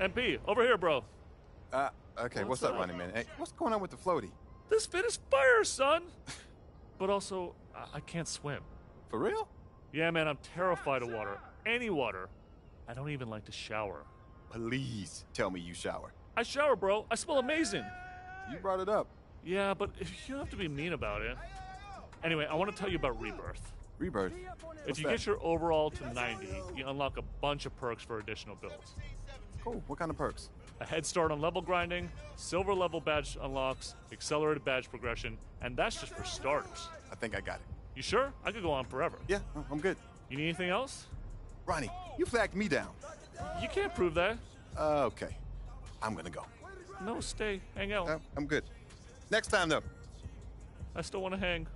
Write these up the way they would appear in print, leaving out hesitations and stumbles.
MP, over here, bro. Okay, what's up, Ronnie, man? Hey, what's going on with the floaty? This fit is fire, son! But also, I can't swim. For real? Yeah, man, I'm terrified of water. Any water. I don't even like to shower. Please tell me you shower. I shower, bro. I smell amazing. You brought it up. Yeah, but you don't have to be mean about it. Anyway, I want to tell you about Rebirth. Rebirth? If you get your overall to 90, you unlock a bunch of perks for additional builds. Cool. What kind of perks? A head start on level grinding, silver level badge unlocks, accelerated badge progression, and that's just for starters. I think I got it. You sure? I could go on forever. Yeah, I'm good. You need anything else? Ronnie, you flagged me down. You can't prove that. Okay. I'm gonna go. No, stay. Hang out. I'm good. Next time, though. I still want to hang.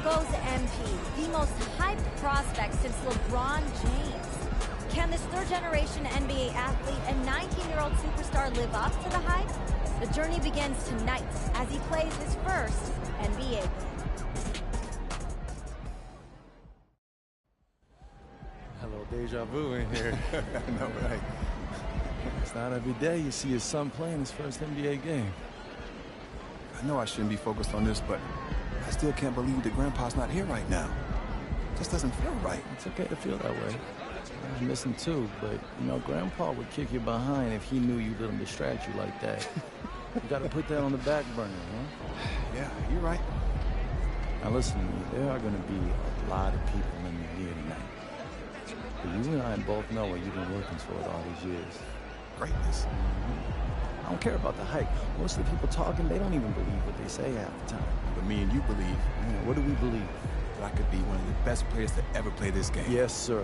goes MP, the most hyped prospect since LeBron James. Can this third-generation NBA athlete and 19-year-old superstar live up to the hype? The journey begins tonight as he plays his first NBA game. Hello, deja vu in here. I know, right? It's not every day you see your son playing his first NBA game. I know I shouldn't be focused on this, but I still can't believe that Grandpa's not here right now. Just doesn't feel right. It's okay to feel that way. I was missing too, but, you know, Grandpa would kick you behind if he knew you let him distract you like that. You gotta put that on the back burner, huh? Yeah, you're right. Now listen to me, there are gonna be a lot of people in here tonight. But you and I both know what you've been working toward all these years. Greatness. I don't care about the hype. Most of the people talking, they don't even believe what they say half the time. But me and you believe Man, what do we believe? that I could be one of the best players to ever play this game. Yes, sir.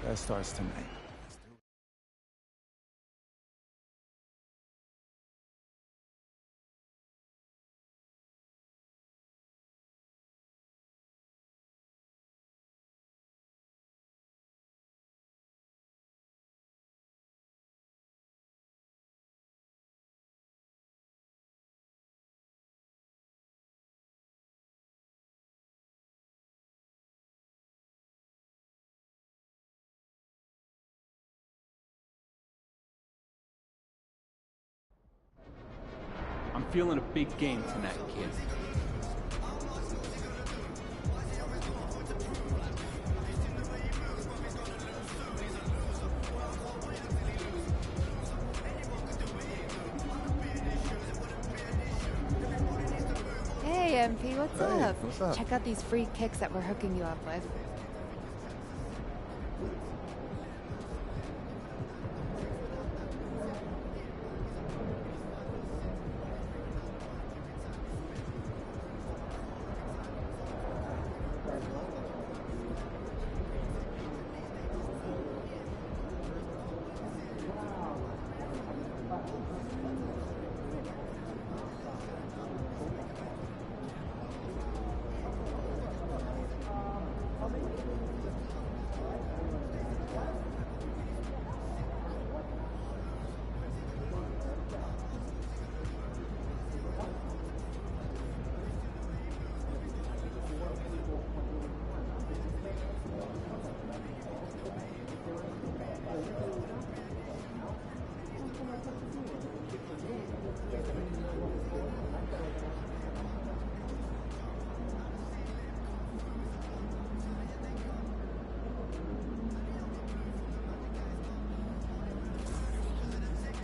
That starts tonight. I'm feeling a big game tonight, kid. Hey, MP, what's Hey, up? what's up? Check out these free kicks that we're hooking you up with.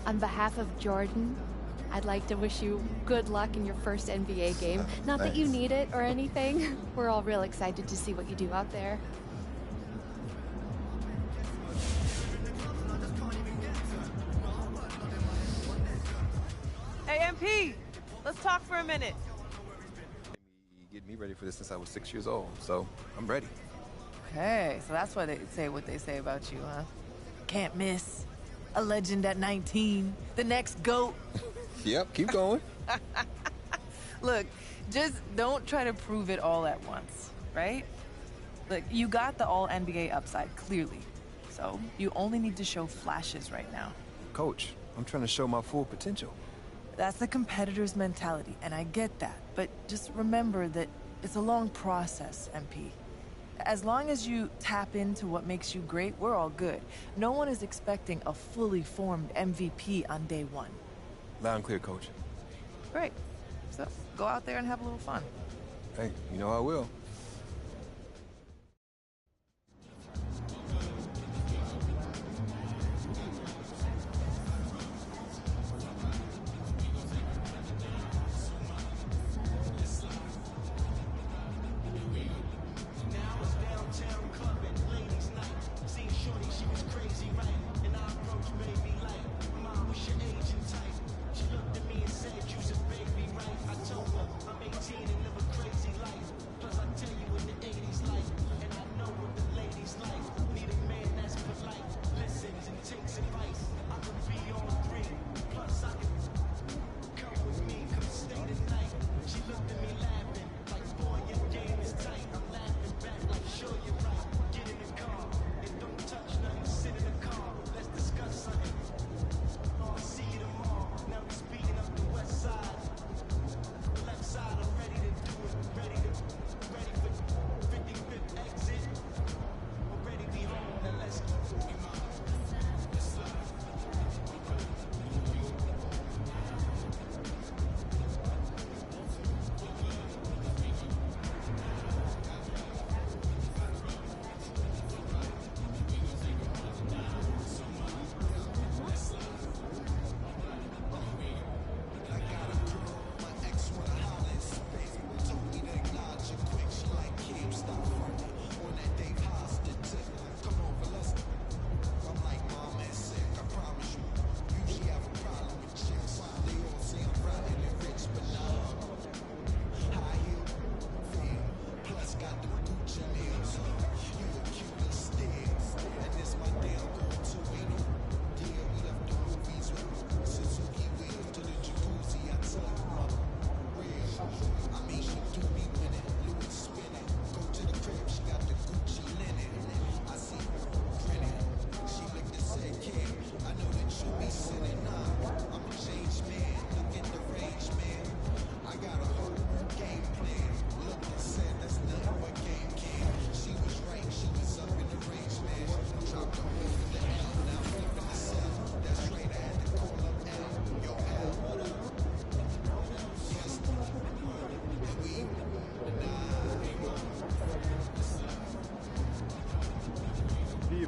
On behalf of Jordan, I'd like to wish you good luck in your first NBA game. Not that you Thanks. need it or anything. We're all real excited to see what you do out there. Hey, MP, let's talk for a minute. Get me ready for this since I was 6 years old, so I'm ready. Okay, so that's why they say what they say about you, huh? Can't miss. A legend at 19. The next GOAT. Yep, keep going. Look, just don't try to prove it all at once, right? Look, you got the all-NBA upside, clearly. So you only need to show flashes right now. Coach, I'm trying to show my full potential. That's the competitor's mentality, and I get that. But just remember that it's a long process, MP. As long as you tap into what makes you great, we're all good. No one is expecting a fully formed MVP on day one. Loud and clear, Coach. Great. So go out there and have a little fun. Hey, you know I will.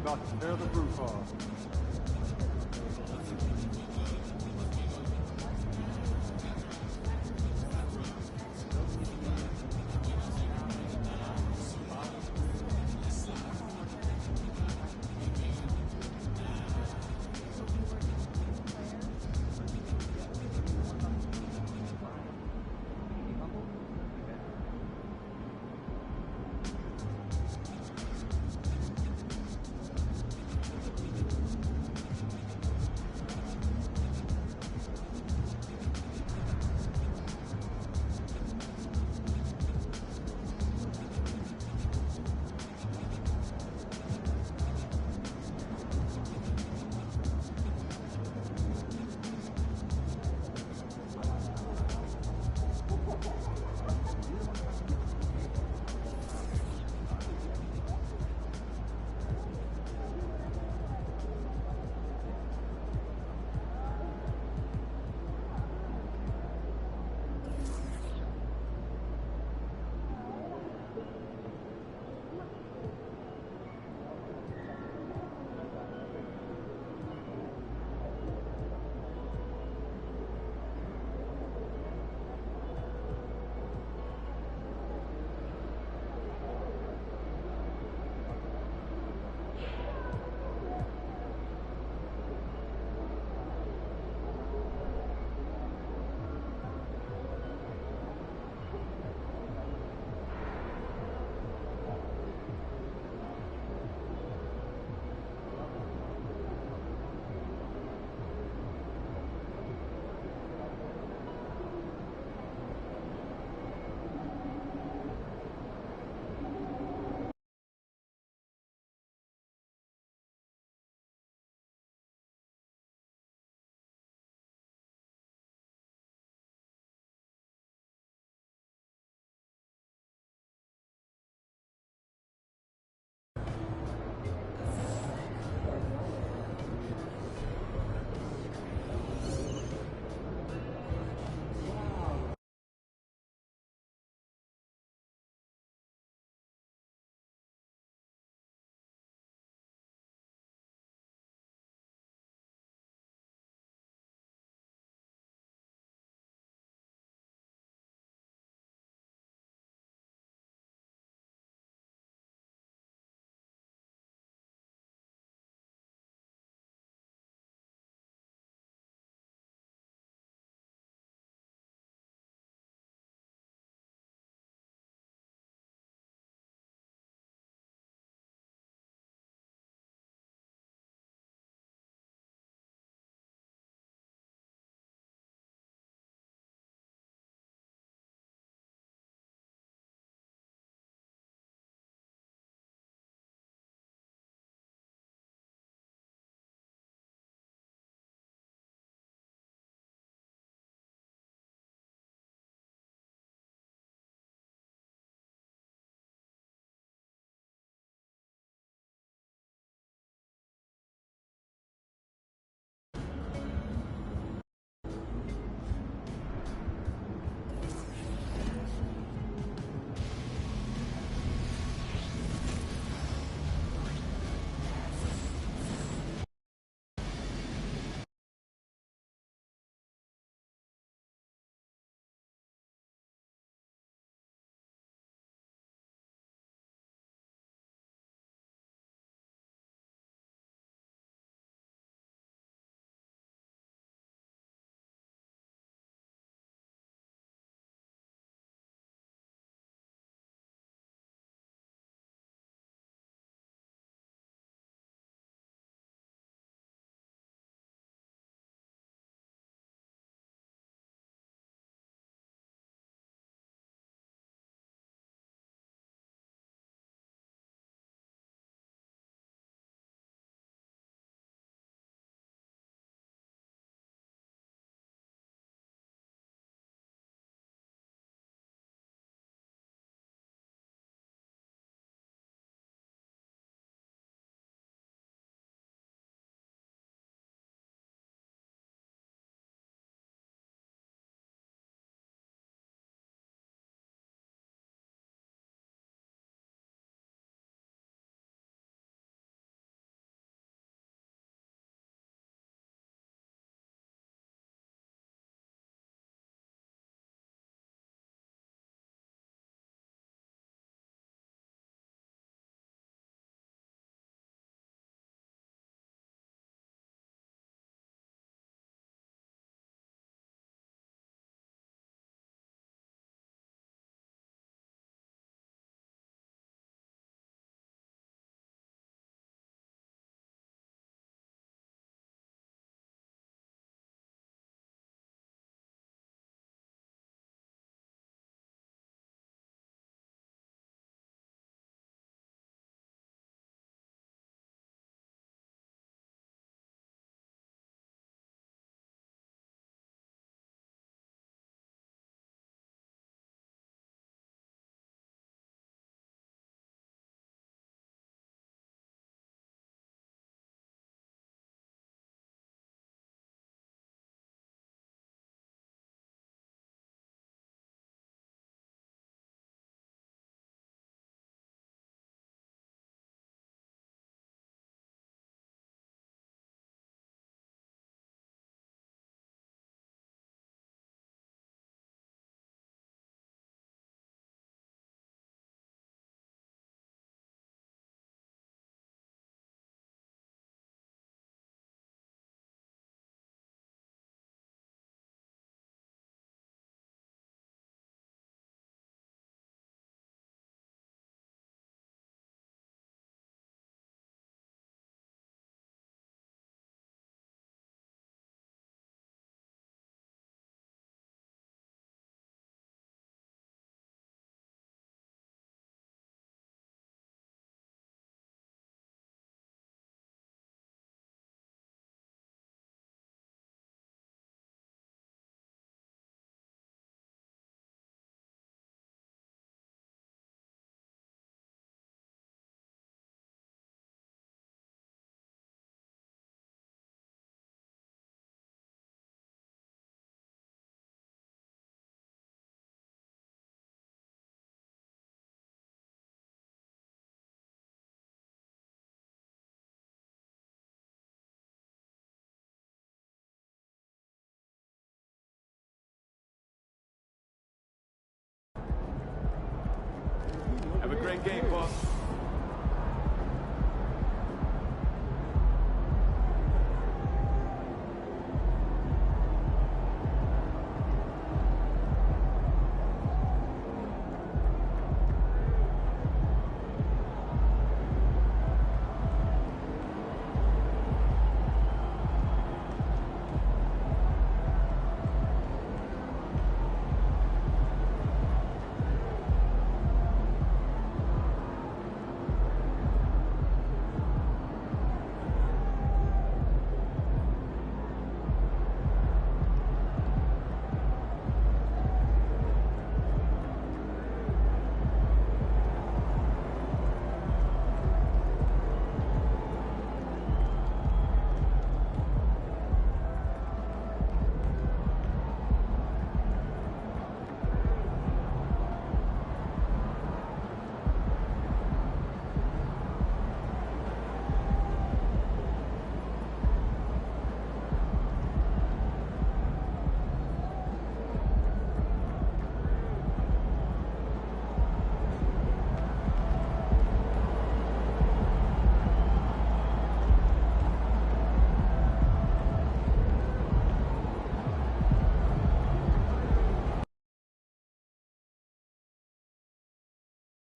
about to tear the roof off. Fine game, boss.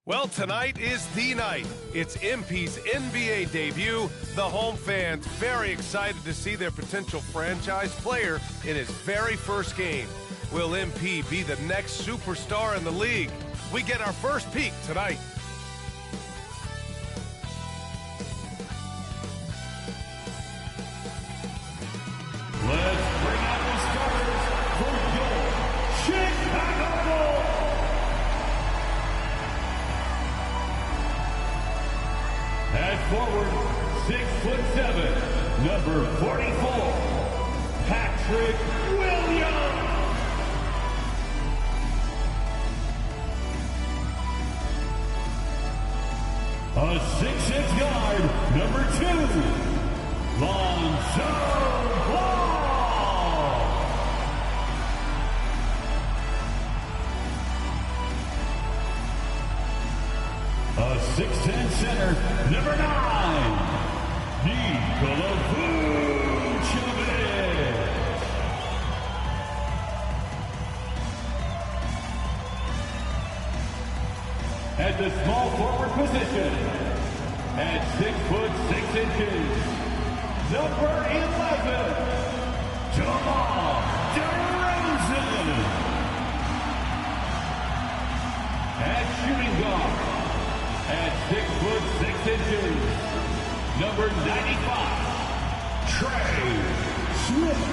Well, tonight is the night. It's MP's NBA debut. The home fans very excited to see their potential franchise player in his very first game. Will MP be the next superstar in the league? We get our first peek tonight. Let's bring out the starters for your Chicago Bulls. At forward, 6'7", number 44, Patrick Williams. A 6'6" guard, number 2, Lonzo Ball. A 6'10" center, number 9, Nikola Vucevic. At the small forward position, at 6'6", number 11, DeMar DeRozan. At shooting guard, at 6'6", number 95, Trey Smith.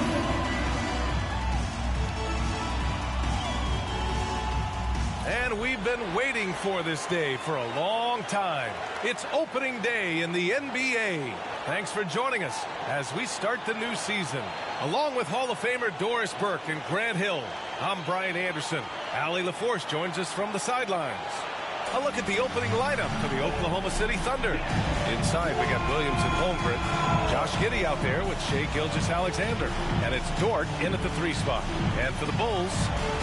And we've been waiting for this day for a long time. It's opening day in the NBA. Thanks for joining us as we start the new season. Along with Hall of Famer Doris Burke and Grant Hill, I'm Brian Anderson. Allie LaForce joins us from the sidelines. A look at the opening lineup for the Oklahoma City Thunder. Inside, we got Williams and Holmgren. Josh Giddey out there with Shai Gilgeous-Alexander. And it's Dort in at the 3 spot. And for the Bulls,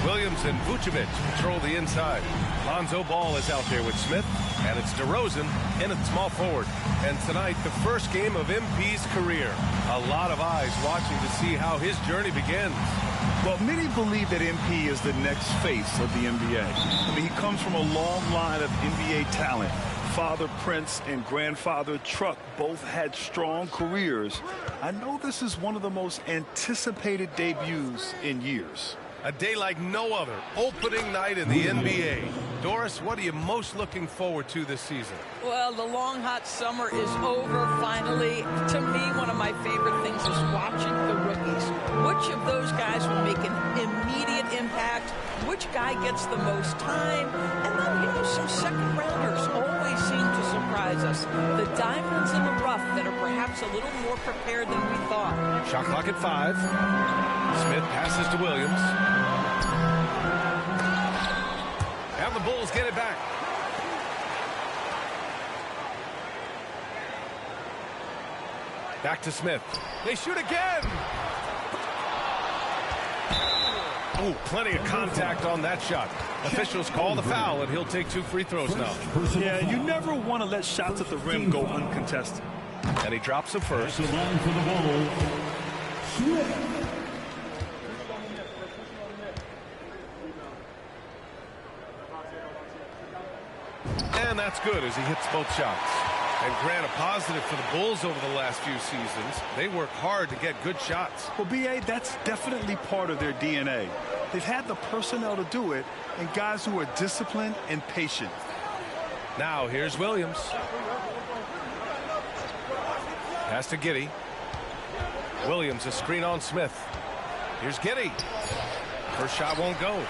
Williams and Vucevic patrol the inside. Lonzo Ball is out there with Smith. And it's DeRozan in at small forward. And tonight, the first game of MP's career. A lot of eyes watching to see how his journey begins. Well, many believe that MP is the next face of the NBA. I mean, he comes from a long line of NBA talent. Father Prince and grandfather Truck both had strong careers. I know this is one of the most anticipated debuts in years. A day like no other, opening night in the NBA. Doris, what are you most looking forward to this season? Well, the long, hot summer is over, finally. To me, one of my favorite things is watching the rookies. Which of those guys will make an immediate impact? Which guy gets the most time? And then, you know, some second-rounders always seem to surprise us. The diamonds in the rough that are perhaps a little more prepared than we thought. Shot clock at 5. Smith passes to Williams. And the Bulls get it back. Back to Smith. They shoot again. Oh, plenty of contact on that shot. Officials call the foul, and he'll take 2 free throws now. Yeah, you never want to let shots at the rim go uncontested. And he drops the first. The line for the Bulls, Swift. And that's good as he hits both shots. And Grant, a positive for the Bulls over the last few seasons. They work hard to get good shots. Well, B.A., that's definitely part of their DNA. They've had the personnel to do it, and guys who are disciplined and patient. Now here's Williams. Pass to Giddey. Williams, a screen on Smith. Here's Giddey. First shot won't go.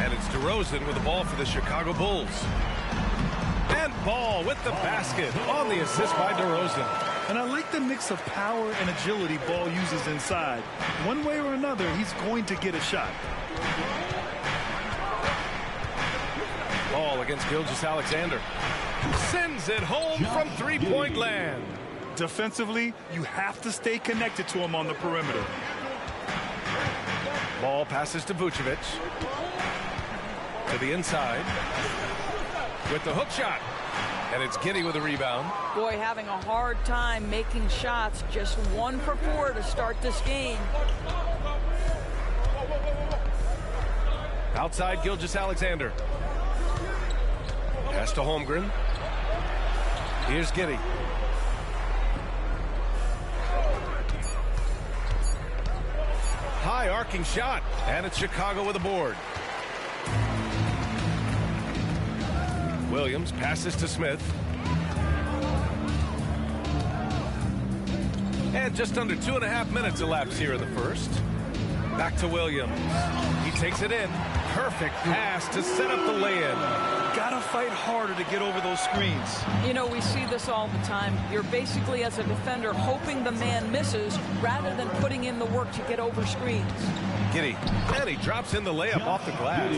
And it's DeRozan with the ball for the Chicago Bulls. And Ball with the basket on the assist by DeRozan. And I like the mix of power and agility Ball uses inside. One way or another, he's going to get a shot. Ball against Gilgeous-Alexander. Sends it home from three-point land. Defensively, you have to stay connected to him on the perimeter. Ball passes to Vucevic. To the inside. With the hook shot. And it's Giddey with a rebound. Boy, having a hard time making shots. Just 1 for 4 to start this game. Outside Gilgeous-Alexander. Pass to Holmgren. Here's Giddey. High arcing shot. And it's Chicago with a board. Williams passes to Smith. And just under 2.5 minutes elapsed here in the first. Back to Williams. He takes it in. Perfect pass to set up the lay-in. Gotta fight harder to get over those screens. You know, we see this all the time. You're basically, as a defender, hoping the man misses rather than putting in the work to get over screens. Giddey. And he drops in the layup off the glass.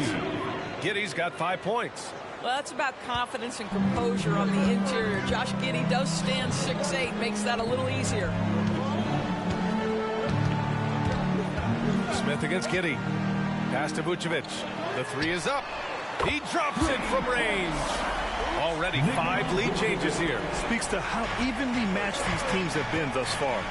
Giddey's got 5 points. Well, that's about confidence and composure on the interior. Josh Giddey does stand 6'8", makes that a little easier. Smith against Giddey. Pass to Vucevic. The 3 is up. He drops it from range. Already 5 lead changes here. Speaks to how evenly matched these teams have been thus far.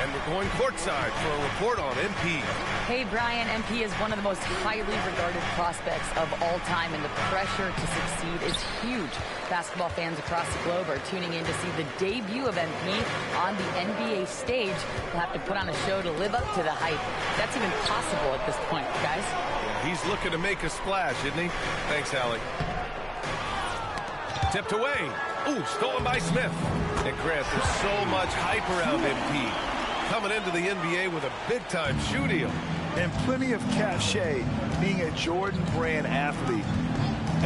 And we're going courtside for a report on MP. Hey, Brian, MP is one of the most highly regarded prospects of all time, and the pressure to succeed is huge. Basketball fans across the globe are tuning in to see the debut of MP on the NBA stage. They'll have to put on a show to live up to the hype. That's even possible at this point, guys. Yeah, he's looking to make a splash, isn't he? Thanks, Allie. Tipped away. Ooh, stolen by Smith. And Grant, there's so much hype around MP. Coming into the NBA with a big-time shoe deal. And plenty of cachet being a Jordan brand athlete.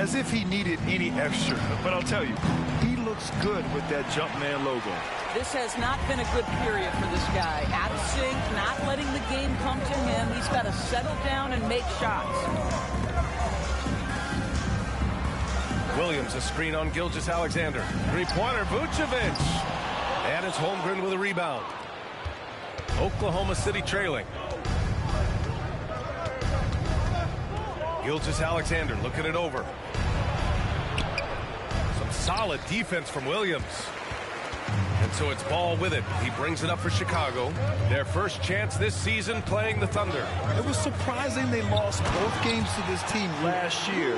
As if he needed any extra. But I'll tell you, he looks good with that Jumpman logo. This has not been a good period for this guy. Out of sync, not letting the game come to him. He's got to settle down and make shots. Williams, a screen on Gilgeous-Alexander. Three-pointer, Vucevic. And it's Holmgren with a rebound. Oklahoma City trailing. Gilgeous-Alexander looking it over. Some solid defense from Williams. And so it's Ball with it. He brings it up for Chicago. Their first chance this season playing the Thunder. It was surprising they lost both games to this team last year.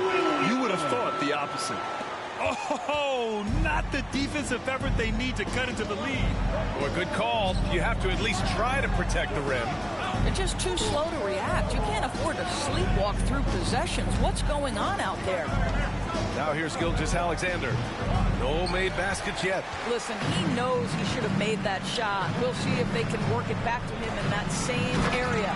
You would have thought the opposite. Oh, not the defensive effort they need to cut into the lead. Well, good call. You have to at least try to protect the rim. They're just too slow to react. You can't afford to sleepwalk through possessions. What's going on out there? Now here's Gilgeous-Alexander. No made baskets yet. Listen, he knows he should have made that shot. We'll see if they can work it back to him in that same area.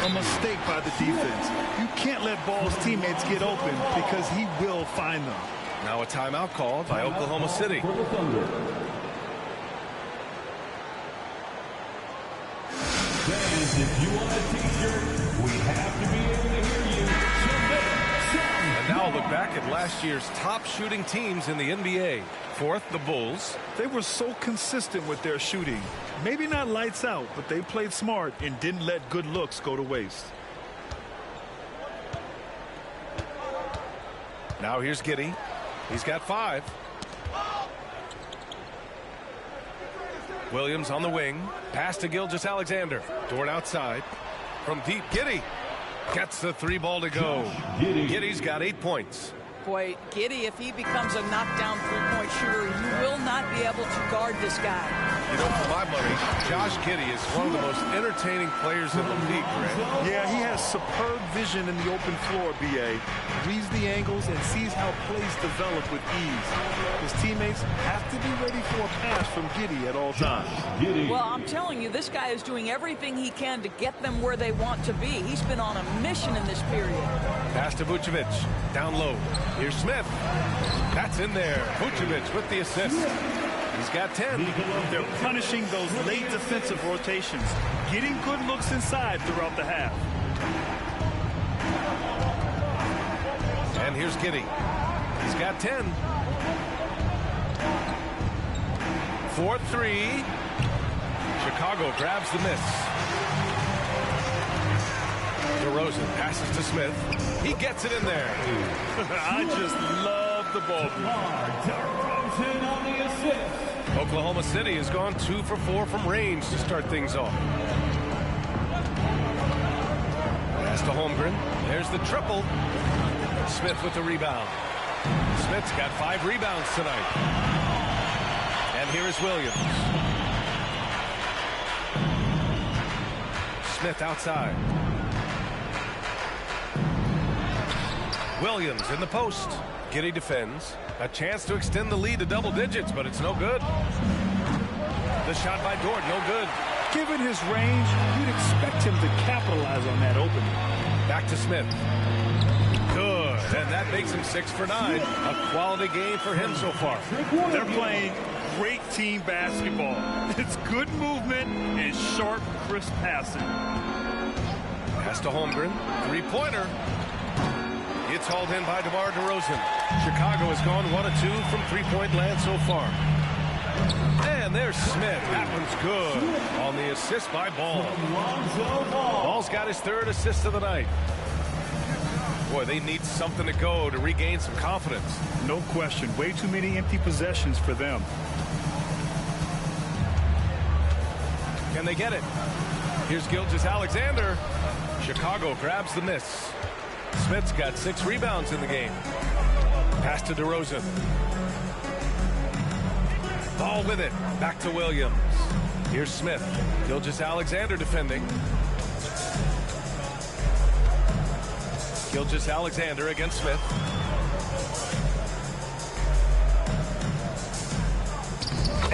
A mistake by the defense. You can't let Ball's teammates get open because he will find them. Now a timeout called by Oklahoma City. Fans, if you want a t-shirt, we have to be able to hear you. So Now look back at last year's top shooting teams in the NBA. Fourth, the Bulls. They were so consistent with their shooting. Maybe not lights out, but they played smart and didn't let good looks go to waste. Now here's Giddey. He's got 5. Williams on the wing. Pass to Gilgeous-Alexander. Dort outside. From deep, Giddey gets the 3 ball to go. Giddey's got 8 points. Boy, Giddey, if he becomes a knockdown three-point shooter, you will not be able to guard this guy. You know, for my money, Josh Giddey is one of the most entertaining players in the league, Grant. Yeah, he has superb vision in the open floor, B.A. Reads the angles and sees how plays develop with ease. His teammates have to be ready for a pass from Giddey at all times. Well, I'm telling you, this guy is doing everything he can to get them where they want to be. He's been on a mission in this period. Pass to Vucevic. Down low. Here's Smith. That's in there. Vucevic with the assist. He's got 10. They're punishing those late defensive rotations, getting good looks inside throughout the half. And here's Giddey. He's got 10. 4-3. Chicago grabs the miss. DeRozan passes to Smith. He gets it in there. I just love the ball. Oklahoma City has gone 2 for 4 from range to start things off. Pass to Holmgren. There's the triple. Smith with the rebound. Smith's got 5 rebounds tonight. And here is Williams. Smith outside. Williams in the post. Giddey defends. A chance to extend the lead to double digits, but it's no good. The shot by Dort, no good. Given his range, you'd expect him to capitalize on that opening. Back to Smith. Good, and that makes him 6 for 9. A quality game for him so far. They're playing great team basketball. It's good movement and sharp, crisp passing. Pass to Holmgren. 3-pointer. It's hauled in by DeMar DeRozan. Chicago has gone 1 of 2 from 3-point land so far. And there's Smith. That one's good on the assist by Ball. Ball's got his 3rd assist of the night. Boy, they need something to go to regain some confidence. No question. Way too many empty possessions for them. Can they get it? Here's Gilgeous-Alexander. Chicago grabs the miss. Smith's got 6 rebounds in the game. Pass to DeRozan. Ball with it. Back to Williams. Here's Smith. Gilgeous-Alexander defending. Gilgeous-Alexander against Smith.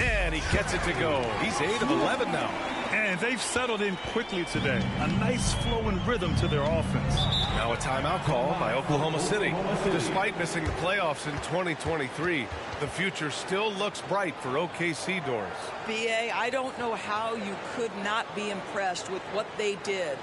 And he gets it to go. He's 8 of 11 now. And they've settled in quickly today. A nice flowing rhythm to their offense. Now a timeout call by Oklahoma City. Despite missing the playoffs in 2023, the future still looks bright for OKC, Doris. B.A., I don't know how you could not be impressed with what they did.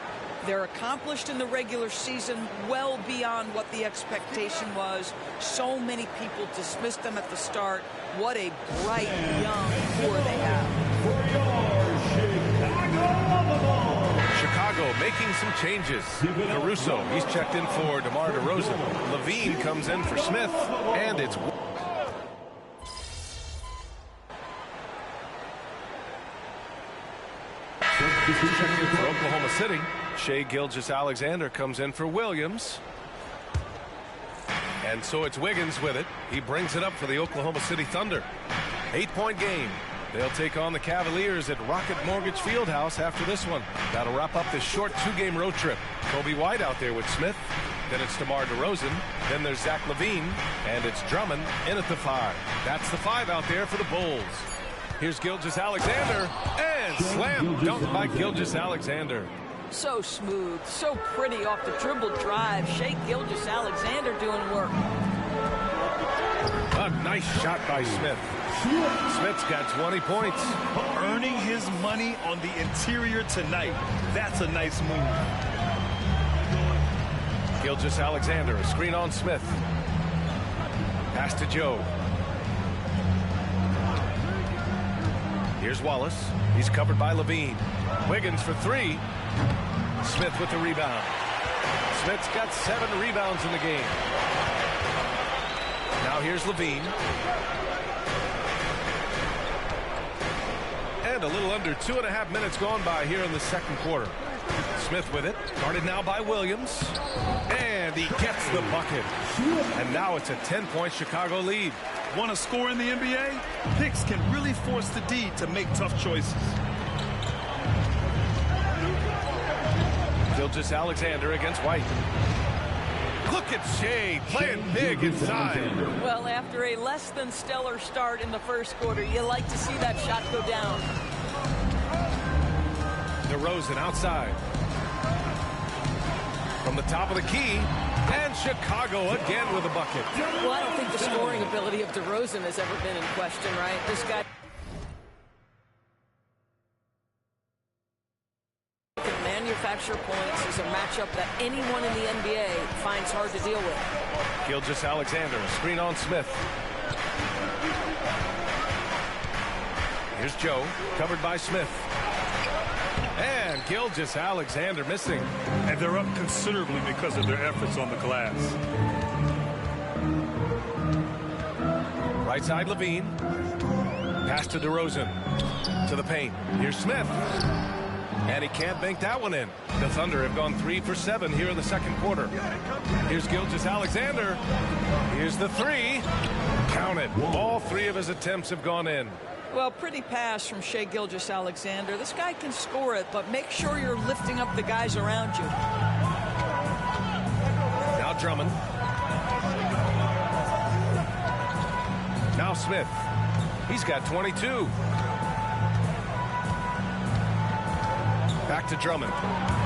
They're accomplished in the regular season well beyond what the expectation was. So many people dismissed them at the start. What a bright young core they have. Chicago making some changes. Caruso, he's checked in for DeMar DeRozan. Levine comes in for Smith, and it's... Checked in for Oklahoma City. Shai Gilgeous-Alexander comes in for Williams. And so it's Wiggins with it. He brings it up for the Oklahoma City Thunder. 8-point game. They'll take on the Cavaliers at Rocket Mortgage Fieldhouse after this one. That'll wrap up this short 2-game road trip. Kobe White out there with Smith. Then it's DeMar DeRozan. Then there's Zach LaVine. And it's Drummond in at the 5. That's the 5 out there for the Bulls. Here's Gilgeous-Alexander. And slam dunk by Gilgeous-Alexander. So smooth, so pretty off the dribble drive. Shai Gilgeous-Alexander doing work. A nice shot by Smith. Smith's got 20 points. Earning his money on the interior tonight. That's a nice move. Gilgeous-Alexander, a screen on Smith. Pass to Joe. Here's Wallace. He's covered by Levine. Wiggins for three. Smith with the rebound. Smith's got 7 rebounds in the game. Now here's Levine. And a little under 2.5 minutes gone by here in the second quarter. Smith with it, guarded now by Williams. And he gets the bucket. And now it's a 10-point Chicago lead. Want to score in the NBA? Picks can really force the D to make tough choices. Gilgeous-Alexander against White. Look at Shea playing big inside. Well, after a less than stellar start in the first quarter, you like to see that shot go down. DeRozan outside. From the top of the key, and Chicago again with a bucket. Well, I don't think the scoring ability of DeRozan has ever been in question, right? This guy can manufacture points. Is a matchup that anyone in the NBA finds hard to deal with. Gilgeous-Alexander, screen on Smith. Here's Joe, covered by Smith. And Gilgeous-Alexander missing. And they're up considerably because of their efforts on the glass. Right side, Levine. Pass to DeRozan. To the paint. Here's Smith. And he can't bank that one in. The Thunder have gone 3 for 7 here in the second quarter. Here's Gilgeous-Alexander. Here's the three. Count it. All 3 of his attempts have gone in. Well, pretty pass from Shai Gilgeous-Alexander. This guy can score it, but make sure you're lifting up the guys around you. Now Drummond. Now Smith. He's got 22. Back to Drummond.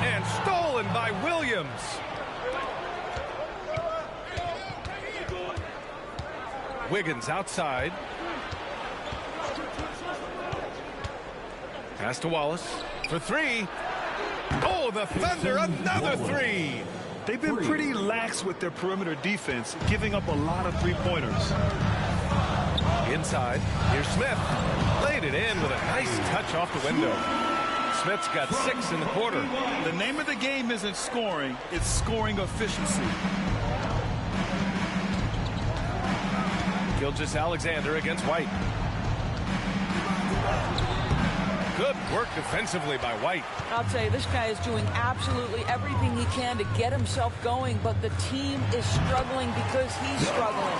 And stolen by Williams. Wiggins outside. Pass to Wallace for three. Oh, the Thunder, another three. They've been pretty lax with their perimeter defense, giving up a lot of three-pointers. Inside, here's Smith. Laid it in with a nice touch off the window. Smith's got 6 in the quarter. The name of the game isn't scoring, it's scoring efficiency. Gilgeous-Alexander against White. Good work defensively by White. I'll tell you, this guy is doing absolutely everything he can to get himself going, but the team is struggling because he's struggling.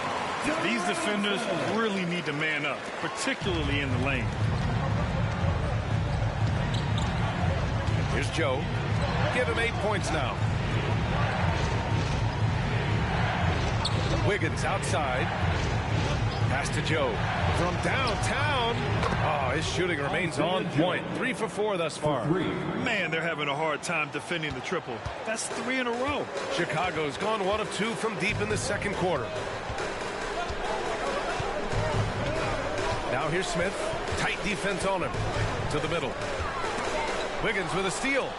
These defenders really need to man up, particularly in the lane. Here's Joe. Give him 8 points now. Wiggins outside. Pass to Joe. From downtown. Oh, his shooting remains on point. 3 for 4 thus far. Man, they're having a hard time defending the triple. That's 3 in a row. Chicago's gone 1 of 2 from deep in the second quarter. Now here's Smith. Tight defense on him. To the middle. Wiggins with a steal.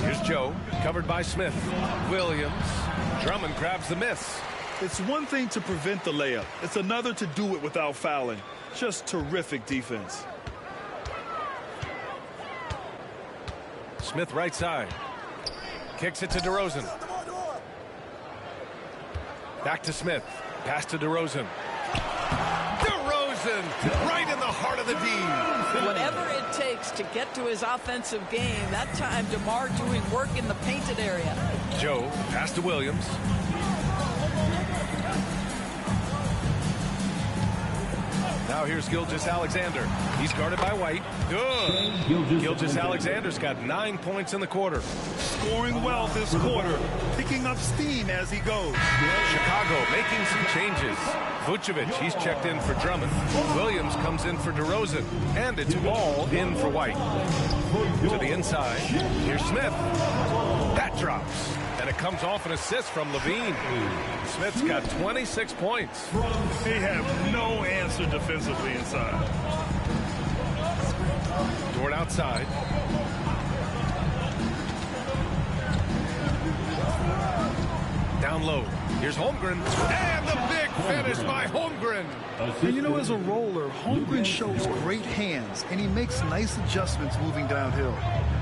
Here's Joe, covered by Smith. Williams. Drummond grabs the miss. It's one thing to prevent the layup. It's another to do it without fouling. Just terrific defense. Smith right side. Kicks it to DeRozan. Back to Smith. Pass to DeRozan. DeRozan right in the heart of the D. Whatever it takes to get to his offensive game, that time DeMar doing work in the painted area. Joe, pass to Williams. Now here's Gilgeous-Alexander. He's guarded by White. Good. Gilgeous-Alexander's got 9 points in the quarter. Scoring well this quarter. Picking up steam as he goes. Chicago making some changes. Vucevic, he's checked in for Drummond. Williams comes in for DeRozan. And it's all in for White. To the inside. Here's Smith. That drops. And it comes off an assist from Levine. Smith's got 26 points. They have no answer defensively inside. Dort outside. Down low. Here's Holmgren. And the big finish by Holmgren. And you know, as a roller, Holmgren shows great hands, and he makes nice adjustments moving downhill.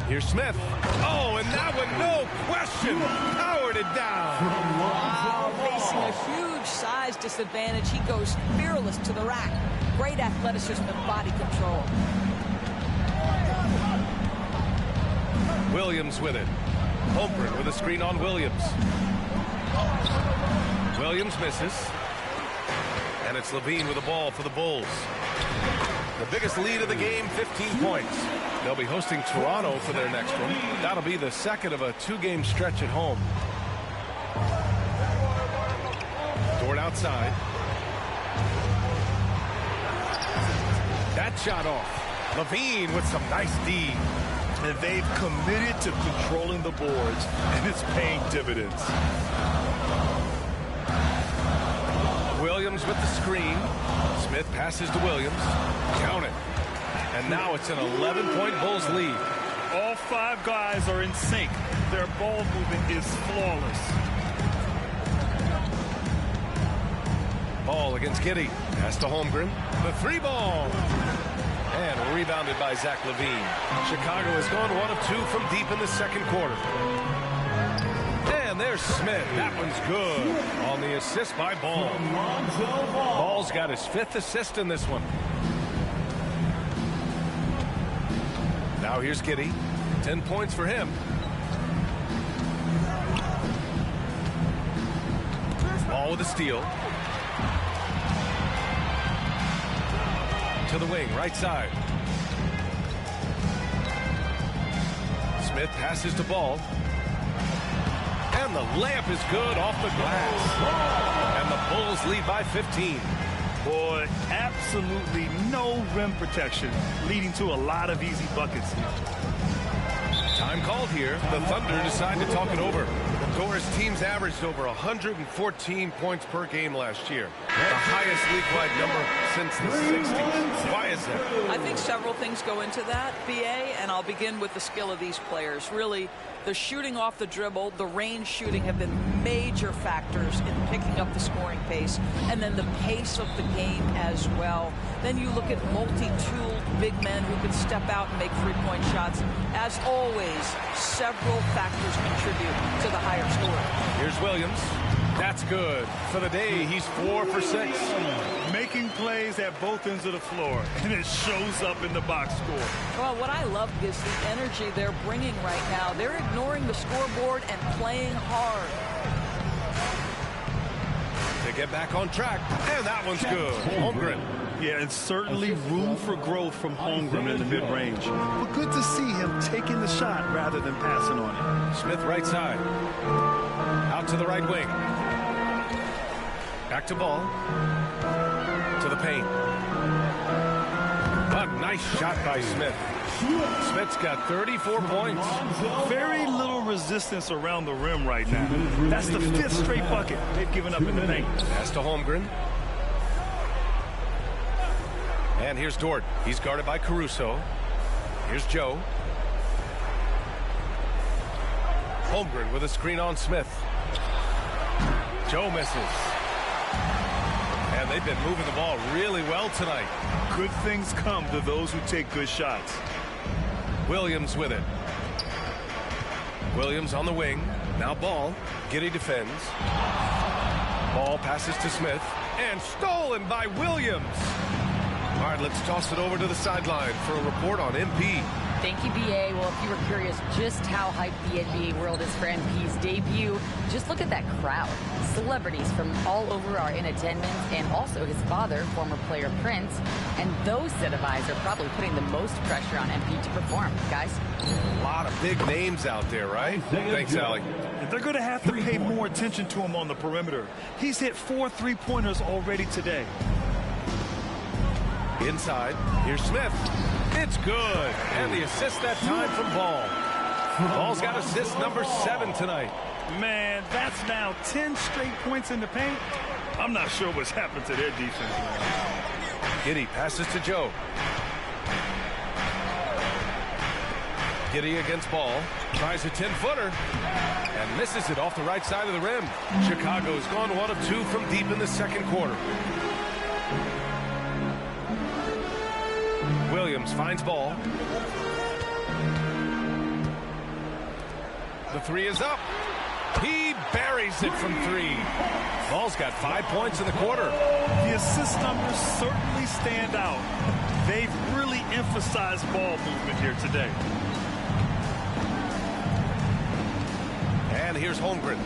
Here's Smith. Oh, and that one, no question, powered it down. Wow, facing a huge size disadvantage, he goes fearless to the rack. Great athleticism and body control. Williams with it. Holmgren with a screen on Williams. Williams misses. And it's Levine with the ball for the Bulls. The biggest lead of the game, 15 points. They'll be hosting Toronto for their next one. That'll be the second of a 2-game stretch at home. Dort outside. That shot off. Levine with some nice D. And they've committed to controlling the boards, and it's paying dividends. Williams with the screen. Smith passes to Williams. Count it. And now it's an 11-point Bulls lead. All 5 guys are in sync. Their ball movement is flawless. Ball against Giddey. Pass to Holmgren. The 3-ball. And rebounded by Zach LaVine. Chicago has gone 1 of 2 from deep in the second quarter. And there's Smith. That one's good on the assist by Ball. Ball's got his 5th assist in this one. Now here's Giddey. 10 points for him. Ball with a steal. To the wing, right side. Smith passes to Ball. And the layup is good off the glass. And the Bulls lead by 15. Boy, absolutely no rim protection, leading to a lot of easy buckets. Time called here. The Thunder decide to talk it over. Doris teams averaged over 114 points per game last year. The highest league-wide number since the 60s. Why is that? I think several things go into that, BA, and I'll begin with the skill of these players. Really, the shooting off the dribble, the range shooting have been major factors in picking up the scoring pace, and then the pace of the game as well. Then you look at multi-tooled big men who can step out and make three-point shots. As always, several factors contribute to the higher score. Here's Williams. That's good. For the day, he's 4 for 6. Making plays at both ends of the floor, and it shows up in the box score. Well, what I love is the energy they're bringing right now. They're ignoring the scoreboard and playing hard. They get back on track, and that one's good. Holmgren. Yeah, and certainly room for growth from Holmgren in the mid-range. But good to see him taking the shot rather than passing on it. Smith right side. Out to the right wing. Back to Ball. To the paint. A nice shot by Smith. Smith's got 34 points. Very little resistance around the rim right now. That's the 5th straight bucket they've given up in the paint. Pass to Holmgren. And here's Dort. He's guarded by Caruso. Here's Joe. Holmgren with a screen on Smith. Joe misses. And they've been moving the ball really well tonight. Good things come to those who take good shots. Williams with it. Williams on the wing. Now Ball. Giddey defends. Ball passes to Smith. And stolen by Williams. All right, let's toss it over to the sideline for a report on MP. Thank you, BA. Well, if you were curious just how hyped the NBA world is for MP's debut, just look at that crowd. Celebrities from all over are in attendance, and also his father, former player Prince. And those set of eyes are probably putting the most pressure on MP to perform. Guys? A lot of big names out there, right? Thanks, Allie. They're going to have to pay more attention to him on the perimeter. He's hit 4 3-pointers already today. Inside, here's Smith. It's good. And the assist that time from Ball. Ball's got assist number 7 tonight. Man, that's now 10 straight points in the paint. I'm not sure what's happened to their defense. Giddey passes to Joe. Giddey against Ball. Tries a 10-footer. And misses it off the right side of the rim. Chicago's gone 1 of 2 from deep in the second quarter. Williams finds Ball. The three is up. He buries it from 3. Ball's got 5 points in the quarter. The assist numbers certainly stand out. They've really emphasized ball movement here today. And here's Holmgren.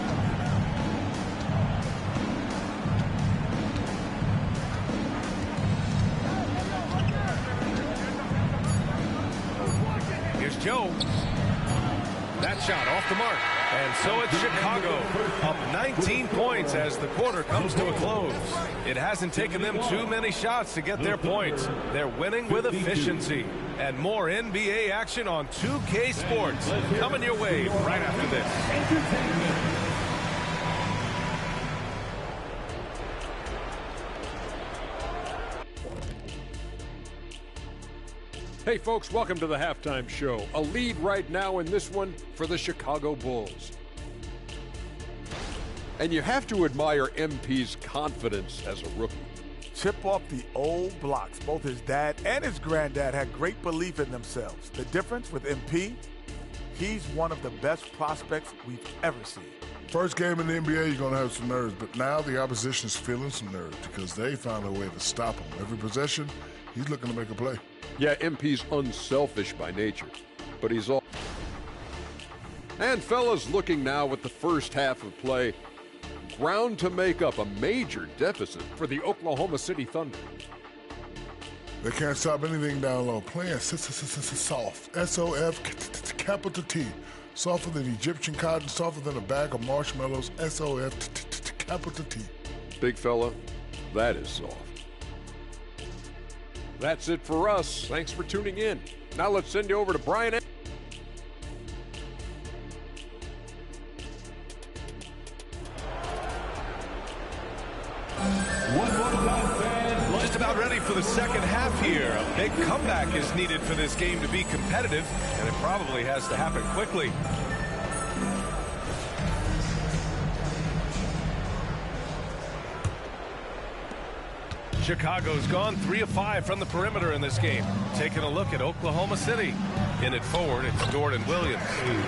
Here's Joe. That shot off the mark. And so it's Chicago up 19 points as the quarter comes to a close. It hasn't taken them too many shots to get their points. They're winning with efficiency. And more NBA action on 2K Sports coming your way right after this. Hey folks, welcome to the halftime show. A lead right now in this one for the Chicago Bulls. And you have to admire MP's confidence as a rookie. Chip off the old blocks. Both his dad and his granddad had great belief in themselves. The difference with MP, he's one of the best prospects we've ever seen. First game in the NBA, you're going to have some nerves, but now the opposition is feeling some nerves because they found a way to stop him. Every possession, he's looking to make a play. Yeah, MP's unselfish by nature, but he's all. And fellas, looking now at the first half of play, ground to make up a major deficit for the Oklahoma City Thunder. They can't stop anything down low. Playing soft. S-O-F, capital T. Softer than Egyptian cotton, softer than a bag of marshmallows. S-O-F, capital T. Big fella, that is soft. That's it for us. Thanks for tuning in. Now let's send you over to Brian. Just about ready for the second half here. A big comeback is needed for this game to be competitive, and it probably has to happen quickly. Chicago's gone 3 of 5 from the perimeter in this game. Taking a look at Oklahoma City. In it forward, it's Jordan Williams.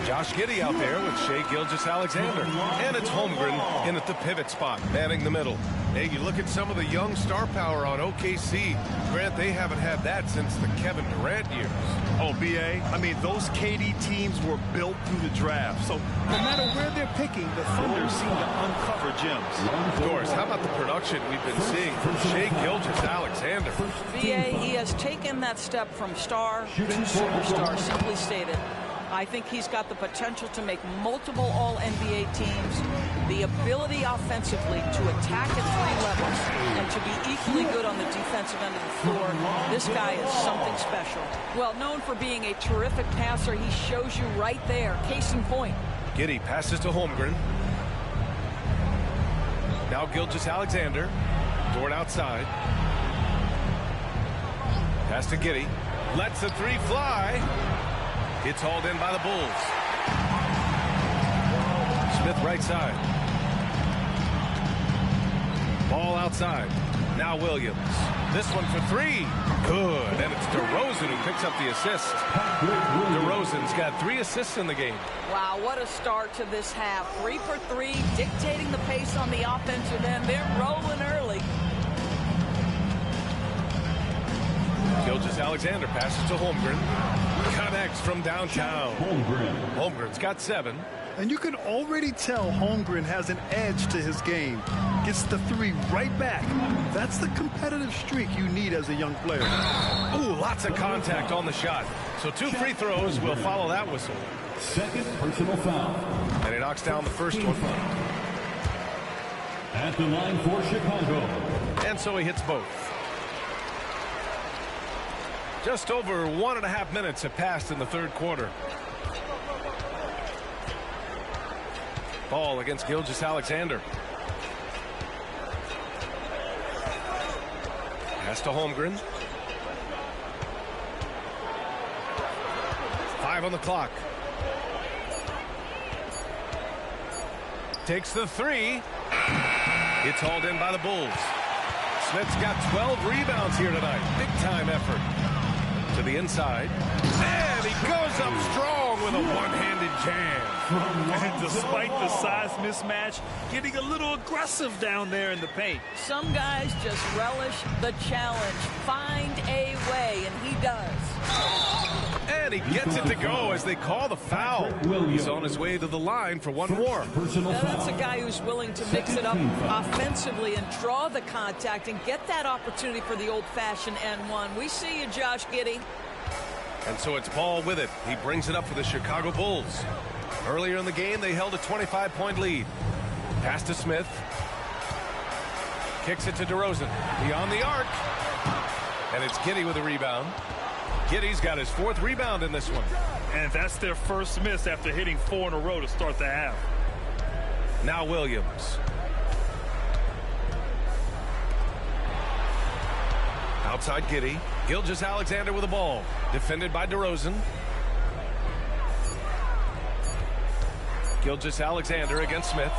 Josh Giddey out there with Shai Gilgeous-Alexander. And it's Holmgren in at the pivot spot, manning the middle. Hey, you look at some of the young star power on OKC. Grant, they haven't had that since the Kevin Durant years. Oh, B.A., I mean, those KD teams were built through the draft. So no matter where they're picking, the Thunder seem to uncover gems. Doris, how about the production we've been seeing from Shai Gilgeous-Alexander? B.A., he has taken that step from star to superstar, simply stated. I think he's got the potential to make multiple All-NBA teams, the ability offensively to attack at 3 levels, and to be equally good on the defensive end of the floor. This guy is something special. Well, known for being a terrific passer, he shows you right there. Case in point. Giddey passes to Holmgren. Now Gilgeous-Alexander. Dort outside. Pass to Giddey. Lets the 3 fly. It's hauled in by the Bulls. Smith right side. Ball outside. Now Williams. This one for 3. Good. And it's DeRozan who picks up the assist. DeRozan's got 3 assists in the game. Wow, what a start to this half. 3 for 3, dictating the pace on the offensive end. They're rolling early. Gilgeous-Alexander passes to Holmgren. Connects from downtown. Holmgren's got 7. And you can already tell Holmgren has an edge to his game. Gets the 3 right back. That's the competitive streak you need as a young player. Ooh, lots of contact on the shot. So 2 free throws will follow that whistle. Second personal foul. And he knocks down the first one. At the line for Chicago. And so he hits both. Just over 1.5 minutes have passed in the third quarter. Ball against Gilgeous-Alexander. Pass to Holmgren. 5 on the clock. Takes the 3. It's hauled in by the Bulls. Smith's got 12 rebounds here tonight. Big-time effort. To the inside. And he goes up strong with a one-handed jam. And despite the size mismatch, getting a little aggressive down there in the paint. Some guys just relish the challenge. Find a way, and he does. And he gets it to go as they call the foul. He's on his way to the line for one more. Now that's a guy who's willing to mix it up offensively and draw the contact and get that opportunity for the old-fashioned N1. We see you, Josh Giddey. And so it's Ball with it. He brings it up for the Chicago Bulls. Earlier in the game, they held a 25-point lead. Pass to Smith. Kicks it to DeRozan. Beyond the arc. And it's Giddey with a rebound. Giddey's got his 4th rebound in this one. And that's their first miss after hitting 4 in a row to start the half. Now Williams. Outside Giddey. Gilgeous-Alexander with the ball. Defended by DeRozan. Gilgeous-Alexander against Smith.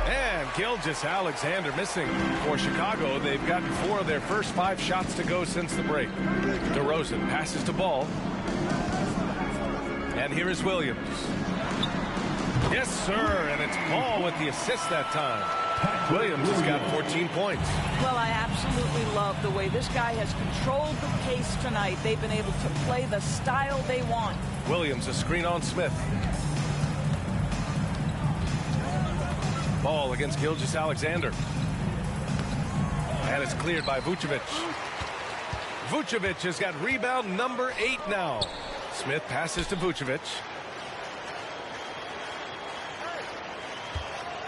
And Gilgeous-Alexander missing for Chicago. They've gotten 4 of their first 5 shots to go since the break. DeRozan passes to Ball. And here is Williams. Yes, sir. And it's Ball with the assist that time. Williams has got 14 points. Well, I absolutely love the way this guy has controlled the pace tonight. They've been able to play the style they want. Williams, a screen on Smith. Ball against Gilgeous-Alexander. And it's cleared by Vucevic. Vucevic has got rebound number 8 now. Smith passes to Vucevic.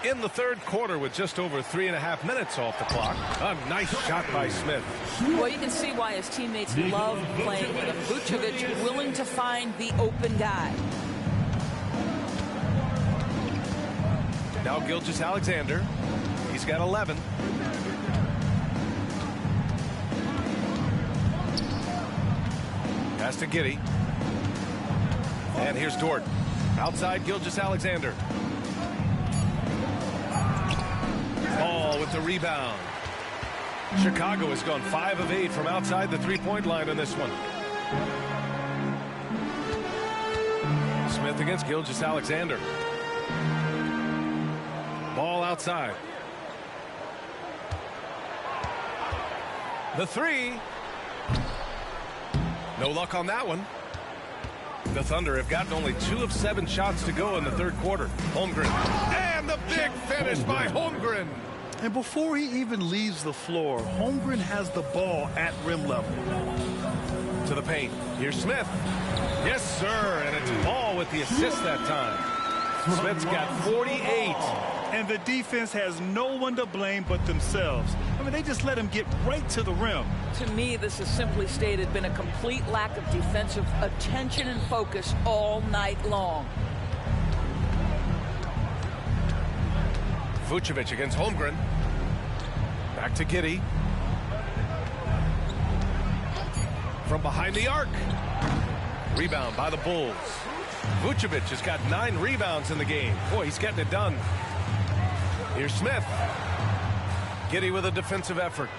In the third quarter with just over 3.5 minutes off the clock. A nice shot by Smith. Well, you can see why his teammates love playing with him. Vucevic willing to find the open guy. Now Gilgeous-Alexander. He's got 11. Pass to Giddey. And here's Dort. Outside Gilgeous-Alexander. Ball with the rebound. Chicago has gone 5 of 8 from outside the three-point line in this one. Smith against Gilgeous-Alexander. Ball outside. The 3. No luck on that one. The Thunder have gotten only 2 of 7 shots to go in the third quarter. Holmgren. And the big finish by Holmgren. And before he even leaves the floor, Holmgren has the ball at rim level. To the paint. Here's Smith. Yes, sir. And it's Ball with the assist that time. Smith's got 48. And the defense has no one to blame but themselves. I mean, they just let him get right to the rim. To me, this has simply stated been a complete lack of defensive attention and focus all night long. Vucevic against Holmgren. Back to Giddey. From behind the arc. Rebound by the Bulls. Vucevic has got 9 rebounds in the game. Boy, he's getting it done. Here's Smith. Giddey with a defensive effort.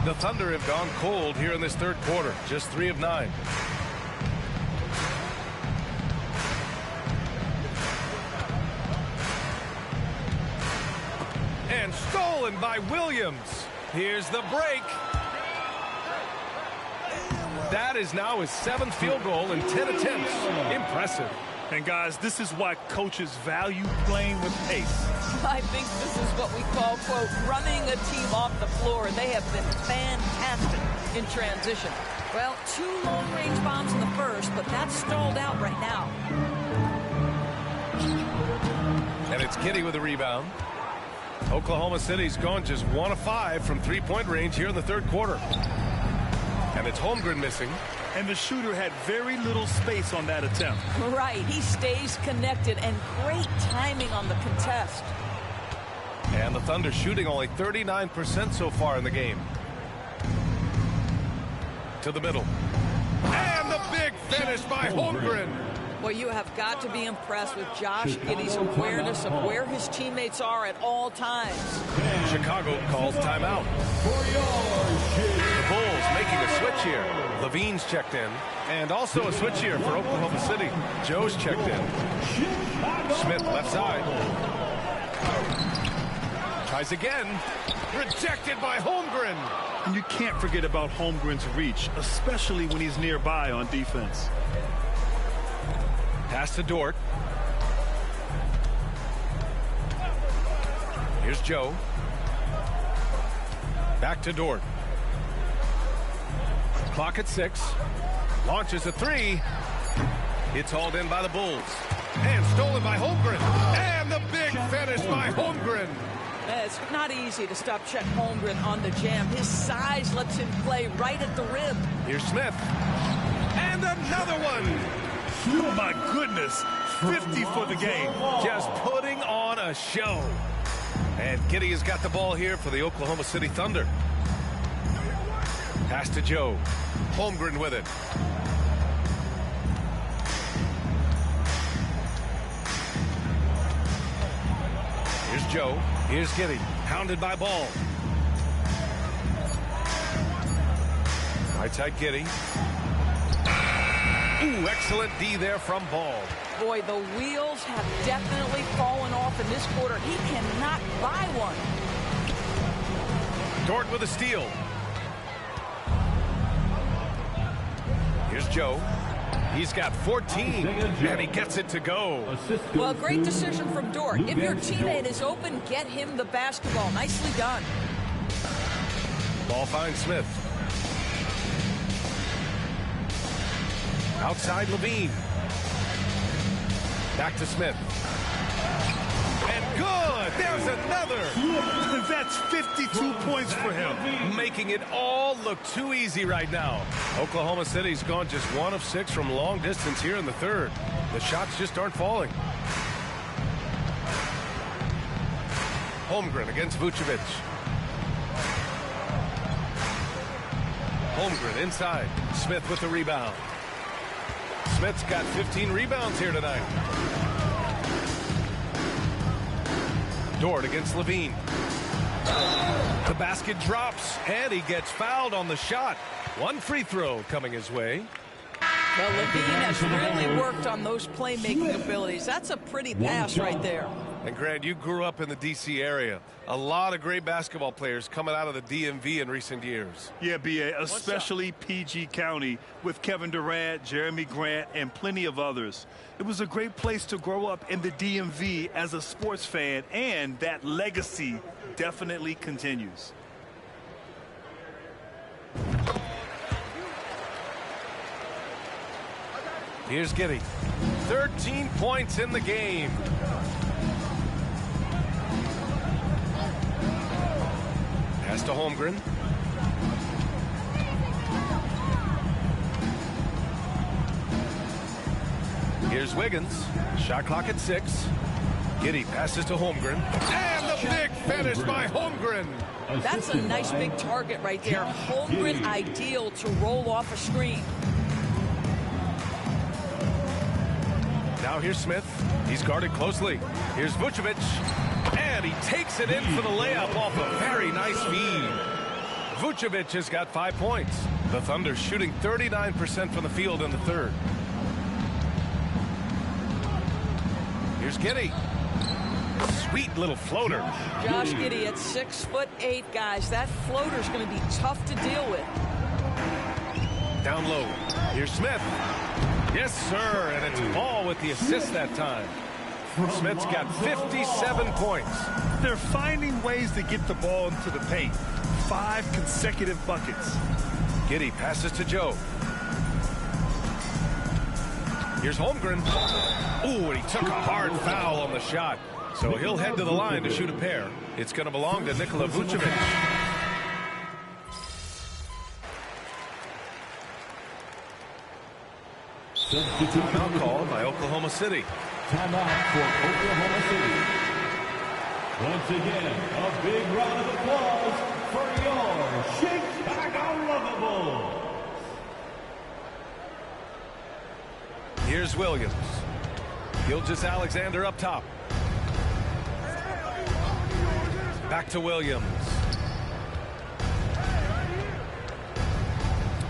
The Thunder have gone cold here in this third quarter. Just 3 of 9. And stolen by Williams. Here's the break. That is now his 7th field goal in 10 attempts. Impressive. And guys, this is why coaches value playing with pace. I think this is what we call, quote, running a team off the floor. They have been fantastic in transition. Well, 2 long-range bombs in the first, but that's stalled out right now. And it's Giddey with a rebound. Oklahoma City's gone just 1 of 5 from three-point range here in the third quarter. And it's Holmgren missing. And the shooter had very little space on that attempt. Right, he stays connected, and great timing on the contest. And the Thunder shooting only 39% so far in the game. To the middle. And And the big finish by Holmgren. Well, you have got to be impressed with Josh Giddey's awareness of where his teammates are at all times. Chicago calls timeout. The Bulls making a switch here. Levine's checked in. And also a switch here for Oklahoma City. Joe's checked in. Smith left side. Tries again. Rejected by Holmgren. And you can't forget about Holmgren's reach, especially when he's nearby on defense. Pass to Dort. Here's Joe. Back to Dort. Clock at 6. Launches a 3. It's hauled in by the Bulls. And stolen by Holmgren. And the big finish by Holmgren. It's not easy to stop Chet Holmgren on the jam. His size lets him play right at the rim. Here's Smith. And another one. Oh, my goodness. 50 for the game. Just putting on a show. And Giddey has got the ball here for the Oklahoma City Thunder. Pass to Joe. Holmgren with it. Here's Joe. Here's Giddey. Hounded by Ball. Right side Giddey. Ooh, excellent D there from Ball. Boy, the wheels have definitely fallen off in this quarter. He cannot buy one. Dort with a steal. Here's Joe. He's got 14, and he gets it to go. Well, great decision from Dort. If your teammate is open, get him the basketball. Nicely done. Ball finds Smith. Outside Levine. Back to Smith. And good! There's another! That's 52 points for him. Making it all look too easy right now. Oklahoma City's gone just 1 of 6 from long distance here in the third. The shots just aren't falling. Holmgren against Vucevic. Holmgren inside. Smith with the rebound. Smith's got 15 rebounds here tonight. Dort against Levine. The basket drops, and he gets fouled on the shot. One free throw coming his way. Well, Levine has really worked on those playmaking abilities. That's a pretty pass right there. And Grant, you grew up in the D.C. area. A lot of great basketball players coming out of the DMV in recent years. Yeah, B.A., especially PG County with Kevin Durant, Jeremy Grant, and plenty of others. It was a great place to grow up in the DMV as a sports fan, and that legacy definitely continues. Here's Giddey. 13 points in the game. Pass to Holmgren. Here's Wiggins. Shot clock at 6. Giddey passes to Holmgren. And the big finish by Holmgren. That's a nice big target right there. Holmgren ideal to roll off a screen. Now here's Smith. He's guarded closely. Here's Vucevic. And he takes it in for the layup off a very nice feed. Vucevic has got 5 points. The Thunder shooting 39% from the field in the third. Here's Giddey. Sweet little floater. Josh Giddey at 6'8", guys. That floater's going to be tough to deal with. Down low. Here's Smith. Yes, sir, and it's Ball with the assist that time. Smith's got 57 points. They're finding ways to get the ball into the paint. 5 consecutive buckets. Giddey passes to Joe. Here's Holmgren. Ooh, and he took a hard foul on the shot. So he'll head to the line to shoot a pair. It's going to belong to Nikola Vucevic. Timeout called by Oklahoma City. Timeout for Oklahoma City. Once again, a big round of applause for your Chicago Lavables. Here's Williams. Gilgeous-Alexander up top. Back to Williams.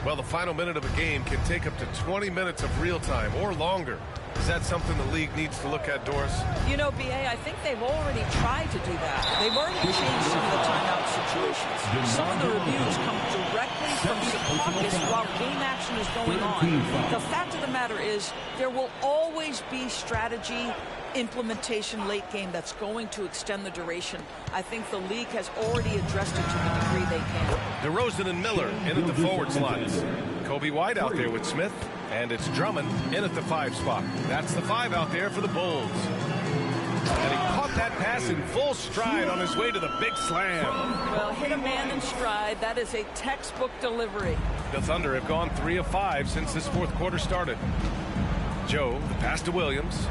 Well, the final minute of a game can take up to 20 minutes of real time or longer. Is that something the league needs to look at, Doris? You know, B.A., I think they've already tried to do that. They've already changed some of the timeout situations. Some of the reviews come directly from Secaucus while game action is going on. The fact of the matter is there will always be strategy implementation late game that's going to extend the duration. I think the league has already addressed it to the degree they can. DeRozan and Miller in at the forward slots. Kobe White out there with Smith. And it's Drummond in at the 5 spot. That's the 5 out there for the Bulls. And he caught that pass in full stride on his way to the big slam. Well, hit a man in stride. That is a textbook delivery. The Thunder have gone 3 of 5 since this fourth quarter started. Joe, the pass to Williams.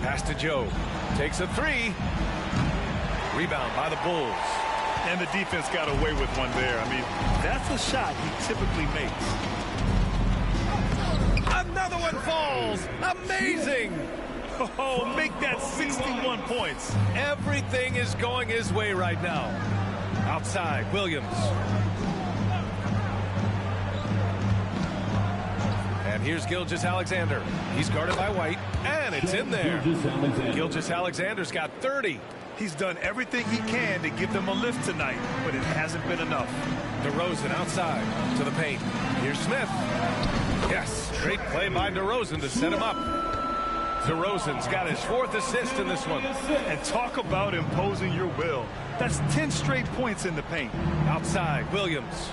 Pass to Joe. Takes a 3. Rebound by the Bulls. And the defense got away with one there. I mean, that's a shot he typically makes. Another one falls. Amazing. Oh, make that 61 points. Everything is going his way right now. Outside, Williams. And here's Gilgeous-Alexander. He's guarded by White, and it's in there. Gilgeous-Alexander's got 30. He's done everything he can to give them a lift tonight, but it hasn't been enough. DeRozan outside to the paint. Here's Smith. Yes, great play by DeRozan to set him up. DeRozan's got his 4th assist in this one. And talk about imposing your will. That's 10 straight points in the paint. Outside, Williams.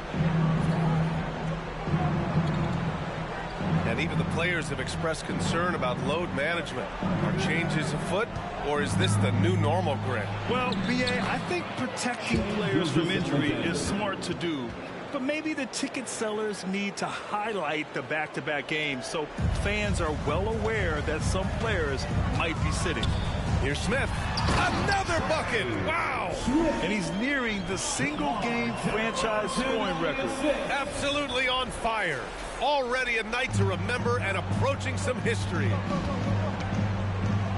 And even the players have expressed concern about load management. Are changes afoot, or is this the new normal, Greg? Well, B.A., I think protecting players from injury is smart to do. But maybe the ticket sellers need to highlight the back-to-back games so fans are well aware that some players might be sitting. Here's Smith. Another bucket. Wow. And he's nearing the single-game franchise scoring record. Absolutely on fire. Already a night to remember and approaching some history.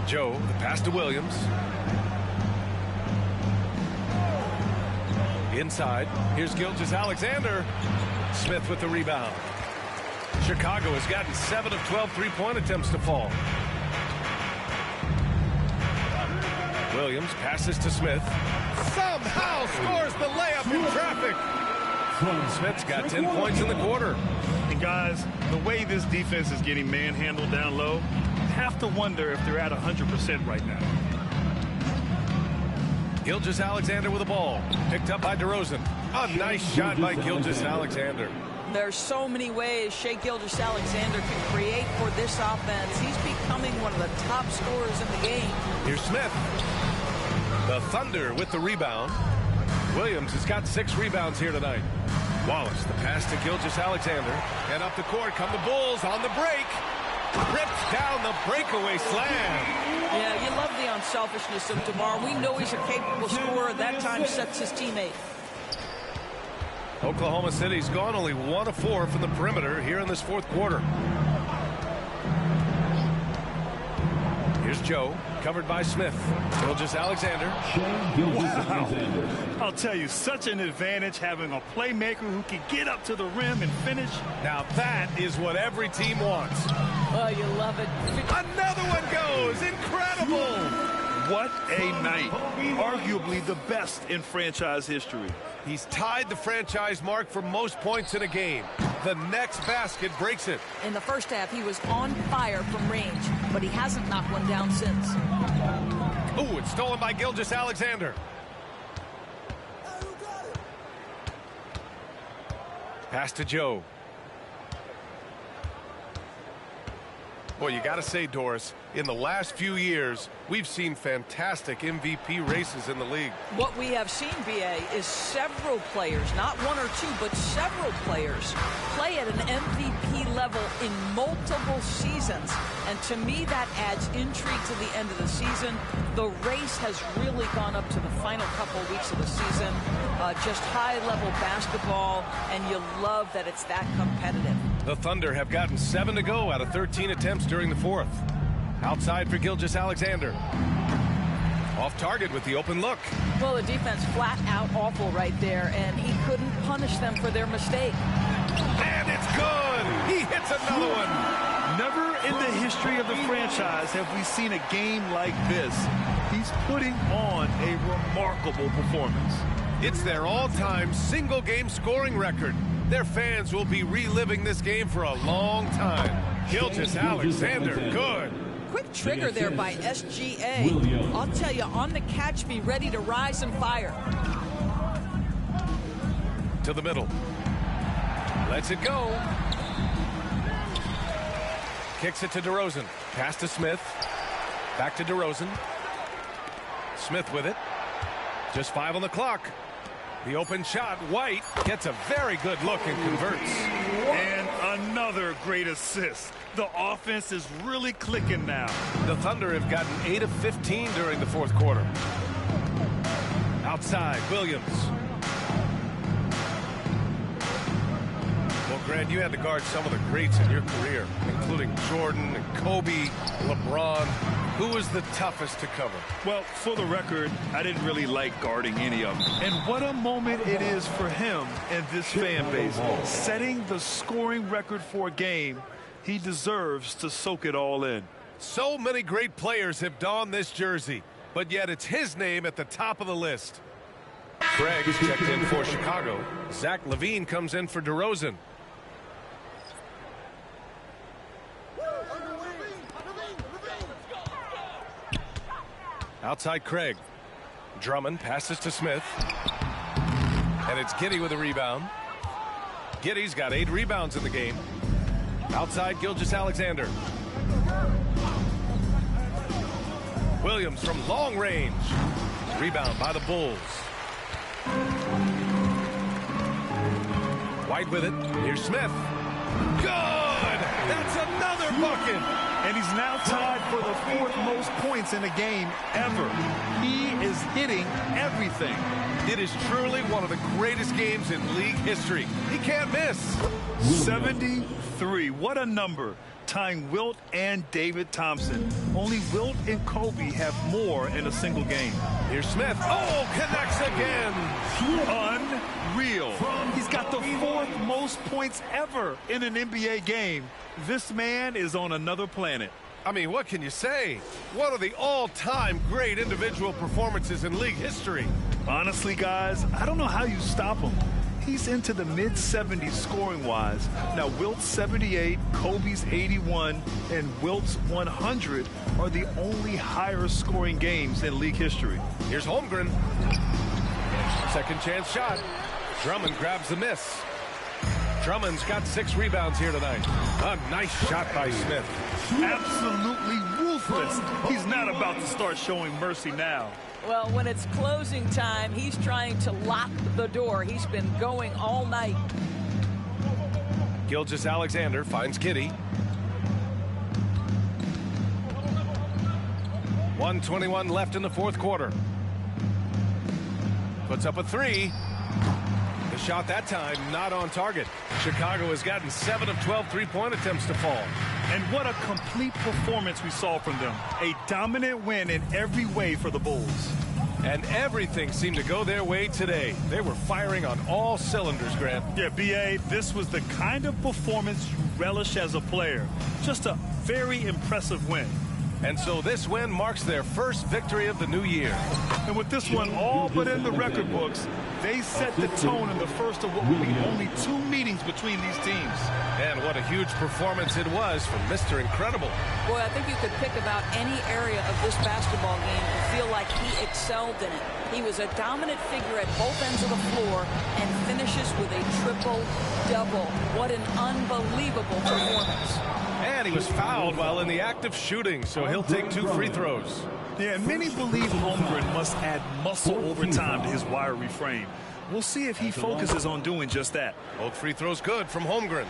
Joe, the pass to Williams. Inside, here's Gilgeous-Alexander. Smith with the rebound. Chicago has gotten 7 of 12 three-point attempts to fall. Williams passes to Smith. Somehow scores the layup in traffic. Smith's got 10 points in the quarter. And guys, the way this defense is getting manhandled down low, you have to wonder if they're at 100% right now. Gilgeous-Alexander with the ball. Picked up by DeRozan. A nice shot by Gilgeous-Alexander. There's so many ways Shai Gilgeous-Alexander can create for this offense. He's becoming one of the top scorers in the game. Here's Smith. The Thunder with the rebound. Williams has got 6 rebounds here tonight. Wallace, the pass to Gilgeous-Alexander. And up the court come the Bulls on the break. Rips down the breakaway slam. Yeah, you love the unselfishness of DeMar. We know he's a capable scorer. That time sets his teammate. Oklahoma City's gone only 1 of 4 from the perimeter here in this fourth quarter. Here's Joe, covered by Smith. Gilgeous-Alexander. Wow. I'll tell you, such an advantage having a playmaker who can get up to the rim and finish. Now that is what every team wants. Oh, you love it. Another one goes. Incredible. What a night. Arguably the best in franchise history. He's tied the franchise mark for most points in a game. The next basket breaks it. In the first half, he was on fire from range, but he hasn't knocked one down since. Ooh, it's stolen by Gilgeous-Alexander. Pass to Joe. Well, you got to say, Doris, in the last few years, we've seen fantastic MVP races in the league. What we have seen, BA, is several players, not one or two, but several players, play at an MVP level in multiple seasons. And to me, that adds intrigue to the end of the season. The race has really gone up to the final couple weeks of the season. Just high-level basketball, and you love that it's that competitive. The Thunder have gotten 7 to go out of 13 attempts during the fourth. Outside for Gilgeous-Alexander. Off target with the open look. Well, the defense flat out awful right there, and he couldn't punish them for their mistake. And it's good! He hits another one! Never in the history of the franchise have we seen a game like this. He's putting on a remarkable performance. It's their all-time single-game scoring record. Their fans will be reliving this game for a long time. Gilgeous-Alexander, good. Quick trigger there by SGA. I'll tell you, on the catch, be ready to rise and fire. To the middle. Lets it go. Kicks it to DeRozan. Pass to Smith. Back to DeRozan. Smith with it. Just 5 on the clock. The open shot, White gets a very good look and converts. And another great assist. The offense is really clicking now. The Thunder have gotten 8 of 15 during the fourth quarter. Outside, Williams. Well, Grant, you had to guard some of the greats in your career, including Jordan and Kobe, LeBron. Who was the toughest to cover? Well, for the record, I didn't really like guarding any of them. And what a moment it is for him and this fan base. Setting the scoring record for a game, he deserves to soak it all in. So many great players have donned this jersey, but yet it's his name at the top of the list. Craig checked in for Chicago. Zach LaVine comes in for DeRozan. Outside Craig. Drummond passes to Smith. And it's Giddey with a rebound. Giddey's got 8 rebounds in the game. Outside Gilgeous-Alexander. Williams from long range. Rebound by the Bulls. White with it. Here's Smith. Good! That's another bucket! And he's now tied for the 4th most points in a game ever. He is hitting everything. It is truly one of the greatest games in league history. He can't miss. 73. What a number. Tying Wilt and David Thompson. Only Wilt and Kobe have more in a single game. Here's Smith. Oh, connects again. Unreal. He's got the 4th most points ever in an NBA game. This man is on another planet. I mean, what can you say? One of the all-time great individual performances in league history. Honestly, guys, I don't know how you stop him. He's into the mid-70s scoring-wise. Now, Wilt's 78, Kobe's 81, and Wilt's 100 are the only higher-scoring games in league history. Here's Holmgren. Second chance shot. Drummond grabs the miss. Drummond's got 6 rebounds here tonight. A nice shot by Smith. Absolutely ruthless. He's not about to start showing mercy now. Well, when it's closing time, he's trying to lock the door. He's been going all night. Gilgeous-Alexander finds Giddey. 1:21 left in the fourth quarter. Puts up a 3. The shot that time not on target. Chicago has gotten 7 of 12 3-point attempts to fall. And what a complete performance we saw from them. A dominant win in every way for the Bulls. And everything seemed to go their way today. They were firing on all cylinders, Grant. Yeah, B.A., this was the kind of performance you relish as a player. Just a very impressive win. And so this win marks their first victory of the new year. And with this one all but in the record books, they set the tone in the first of what will be only 2 meetings between these teams. And what a huge performance it was from Mr. Incredible. Boy, I think you could pick about any area of this basketball game and feel like he excelled in it. He was a dominant figure at both ends of the floor and finishes with a triple-double. What an unbelievable performance. And he was fouled while in the act of shooting, so he'll take 2 free throws. Yeah, and many believe Holmgren must add muscle over time to his wiry frame. We'll see if he focuses on doing just that. Both free throws good from Holmgren.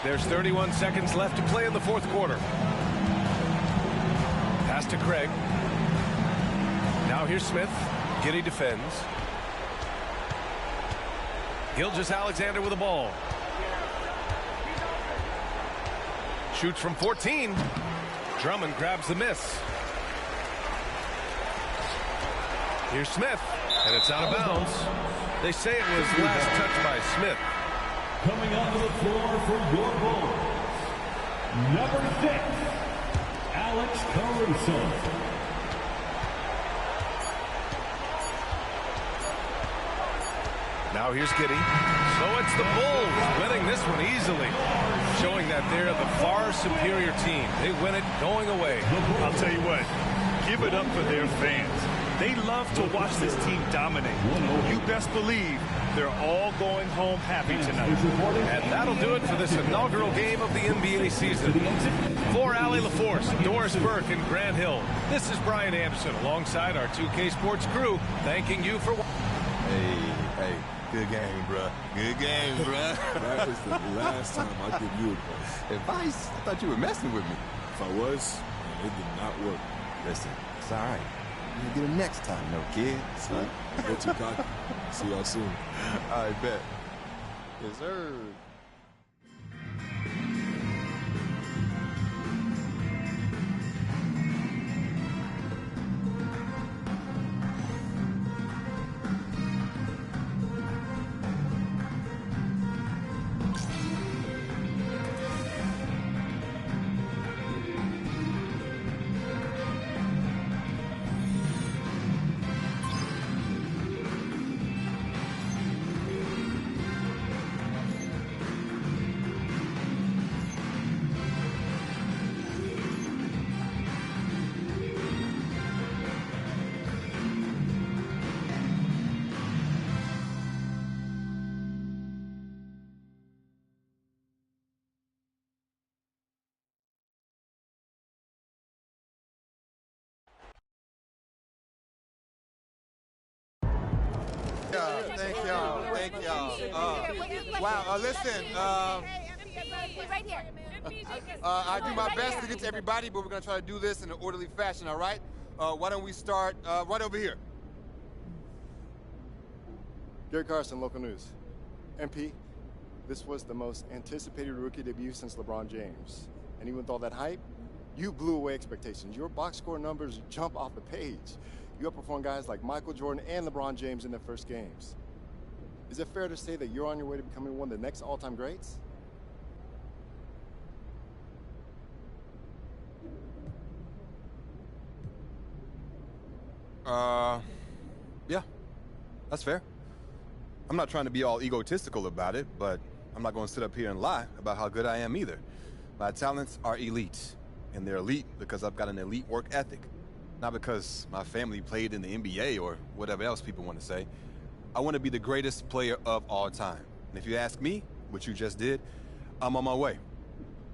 There's 31 seconds left to play in the fourth quarter. Pass to Craig. Now here's Smith. Giddey defends. Gilgeous-Alexander with the ball. Shoots from 14. Drummond grabs the miss. Here's Smith, and it's out of bounds. They say it was last touched by Smith. Coming onto the floor for your Bulls, number 6, Alex Caruso. Now here's Giddey. So it's the Bulls winning this one easily, showing that they're the far superior team. They win it going away. I'll tell you what, give it up for their fans. They love to watch this team dominate. You best believe they're all going home happy tonight. And that'll do it for this inaugural game of the NBA season. For Allie LaForce, Doris Burke, and Grant Hill, this is Brian Anderson alongside our 2K Sports crew, thanking you for watching. Hey, good game, bruh. Good game, bruh. That is the last time I give you advice. I thought you were messing with me. If I was, it did not work. Listen, it's all right. You'll get him next time, no kid. See, I get too cocky. See y'all soon. I bet. Yes, sir. Thank y'all. Thank y'all. Wow. Listen. Right here. I do my best to get to everybody, but we're gonna try to do this in an orderly fashion. All right? Why don't we start right over here? Gary Carson, local news. MP, this was the most anticipated rookie debut since LeBron James. And even with all that hype, you blew away expectations. Your box score numbers jump off the page. You outperformed guys like Michael Jordan and LeBron James in their first games. Is it fair to say that you're on your way to becoming one of the next all-time greats? Yeah, that's fair. I'm not trying to be all egotistical about it, but I'm not going to sit up here and lie about how good I am either. My talents are elite, and they're elite because I've got an elite work ethic. Not because my family played in the NBA or whatever else people want to say. I want to be the greatest player of all time. And if you ask me, which you just did, I'm on my way.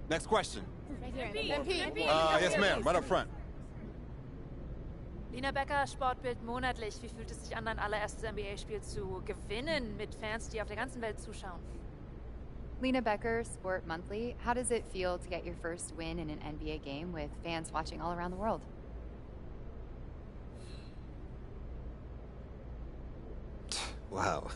Next question. Yes, ma'am, right up front. Lina Becker, Sportbild monatlich. Wie fühlt es sich an, dein allererstes NBA-Spiel zu gewinnen mit Fans, die auf der ganzen Welt zuschauen? Lina Becker, Sport Monthly. How does it feel to get your first win in an NBA game with fans watching all around the world? Wow.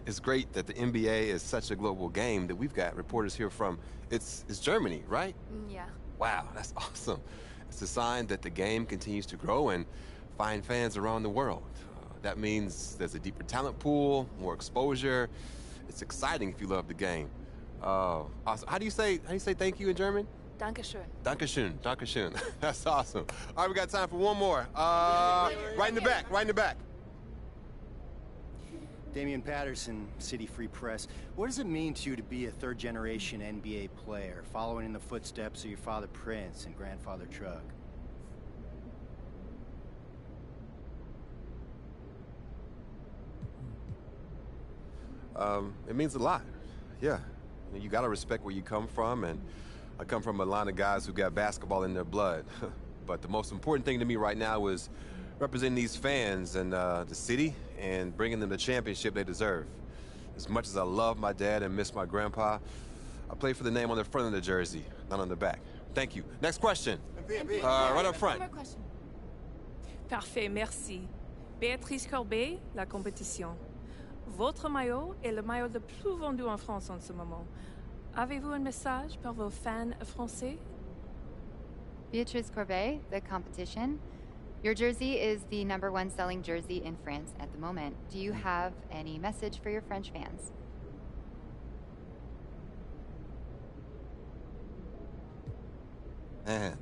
It's great that the NBA is such a global game that we've got reporters here from, it's Germany, right? Yeah. Wow, that's awesome. It's a sign that the game continues to grow and find fans around the world. That means there's a deeper talent pool, more exposure. It's exciting if you love the game. Awesome. How do you say thank you in German? Dankeschön. Dankeschön. Dankeschön. That's awesome. All right, we got time for one more. Right in the back, right in the back. Damian Patterson, City Free Press. What does it mean to you to be a third-generation NBA player, following in the footsteps of your father Prince and grandfather Truck? It means a lot. Yeah. You got to respect where you come from, and I come from a line of guys who got basketball in their blood. But the most important thing to me right now is representing these fans and the city and bringing them the championship they deserve. As much as I love my dad and miss my grandpa, I play for the name on the front of the jersey, not on the back. Thank you. Next question. Right up front. Parfait, merci. Béatrice Corbet, la compétition. Votre maillot est le maillot le plus vendu en France en ce moment. Avez-vous un message pour vos fans français? Beatrice Corbet, the competition. Your jersey is the #1 selling jersey in France at the moment. Do you have any message for your French fans? Man,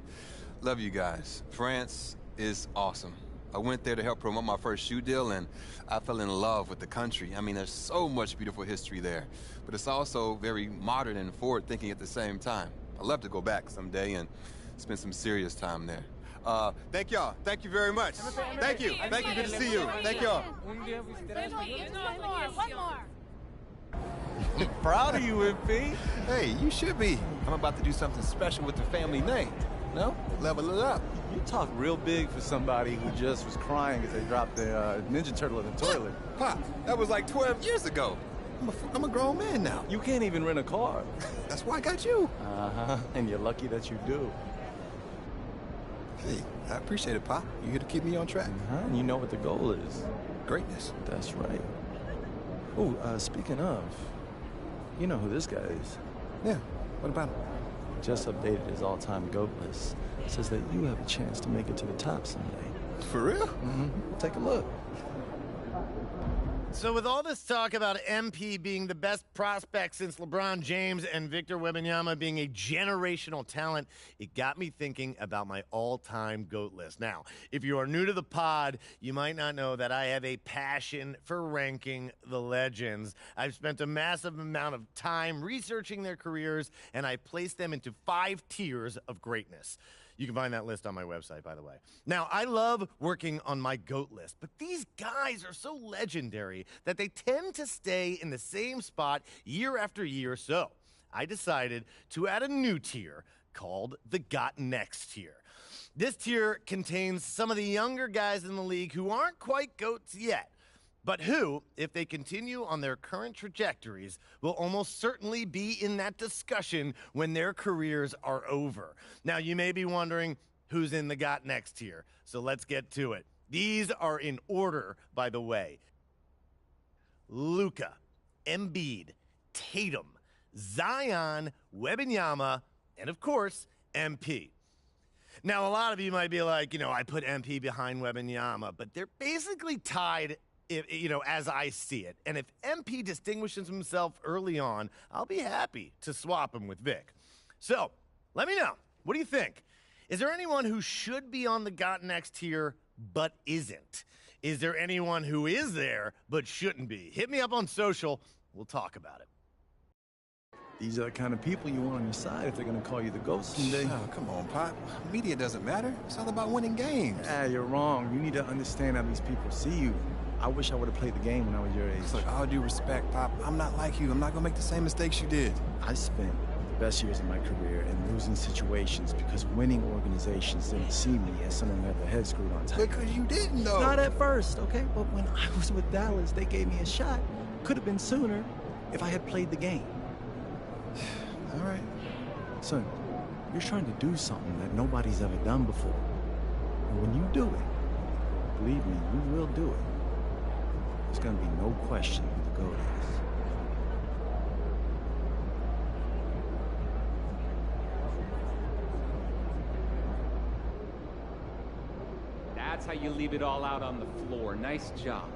love you guys. France is awesome. I went there to help promote my first shoe deal, and I fell in love with the country. I mean, there's so much beautiful history there, but it's also very modern and forward-thinking at the same time. I'd love to go back someday and spend some serious time there. Thank y'all. Thank you very much. Thank you. Thank you. Good to see you. Thank y'all. Proud of you, MP. Hey, you should be. I'm about to do something special with the family name. No? Level it up. You talk real big for somebody who just was crying as they dropped the Ninja Turtle in the toilet. Pop, that was like 12 years ago. I'm a grown man now. You can't even rent a car. That's why I got you. Uh-huh. And you're lucky that you do. Hey, I appreciate it, Pop. You here to keep me on track. And you know what the goal is. Greatness. That's right. Oh, speaking of, you know who this guy is. Yeah, what about him? Just updated his all-time GOAT list. Says that you have a chance to make it to the top someday. For real? Mm-hmm. Take a look. So with all this talk about MP being the best prospect since LeBron James and Victor Wembanyama being a generational talent, it got me thinking about my all-time GOAT list. Now, if you are new to the pod, you might not know that I have a passion for ranking the legends. I've spent a massive amount of time researching their careers, and I placed them into 5 tiers of greatness. You can find that list on my website, by the way. Now, I love working on my GOAT list, but these guys are so legendary that they tend to stay in the same spot year after year. So I decided to add a new tier called the Got Next tier. This tier contains some of the younger guys in the league who aren't quite GOATs yet, but who, if they continue on their current trajectories, will almost certainly be in that discussion when their careers are over. Now, you may be wondering who's in the Got Next tier, so let's get to it. These are in order, by the way. Luka, Embiid, Tatum, Zion, Wembanyama, and of course, MP. Now, a lot of you might be like, I put MP behind Wembanyama, but they're basically tied, as I see it. And if MP distinguishes himself early on, I'll be happy to swap him with Vic. So, let me know. What do you think? Is there anyone who should be on the Got Next tier but isn't? Is there anyone who is there but shouldn't be? Hit me up on social. We'll talk about it. These are the kind of people you want on your side if they're going to call you the GOAT someday. Oh, come on, Pop. Media doesn't matter. It's all about winning games. You're wrong. You need to understand how these people see you. I wish I would have played the game when I was your age. Look, all due respect, Pop, I'm not like you. I'm not going to make the same mistakes you did. I spent the best years of my career in losing situations because winning organizations didn't see me as someone who had their head screwed on tight. Because you didn't, though. Not at first, okay? But when I was with Dallas, they gave me a shot. Could have been sooner if I had played the game. All right. Son, you're trying to do something that nobody's ever done before. And when you do it, believe me, you will do it. There's going to be no question who the GOAT is. That's how you leave it all out on the floor. Nice job.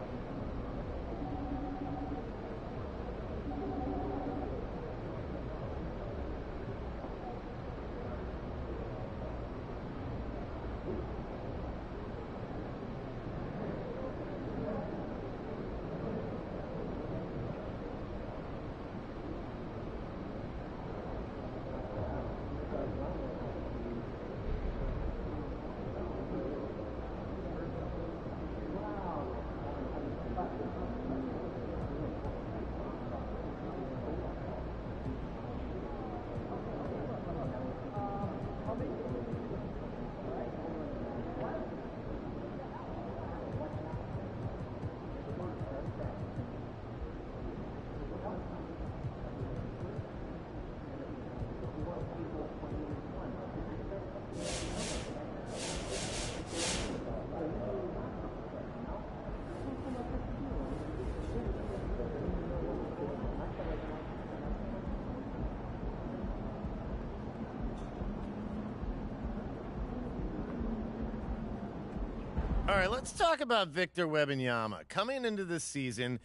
All right, let's talk about Victor Wembanyama. Coming into this season,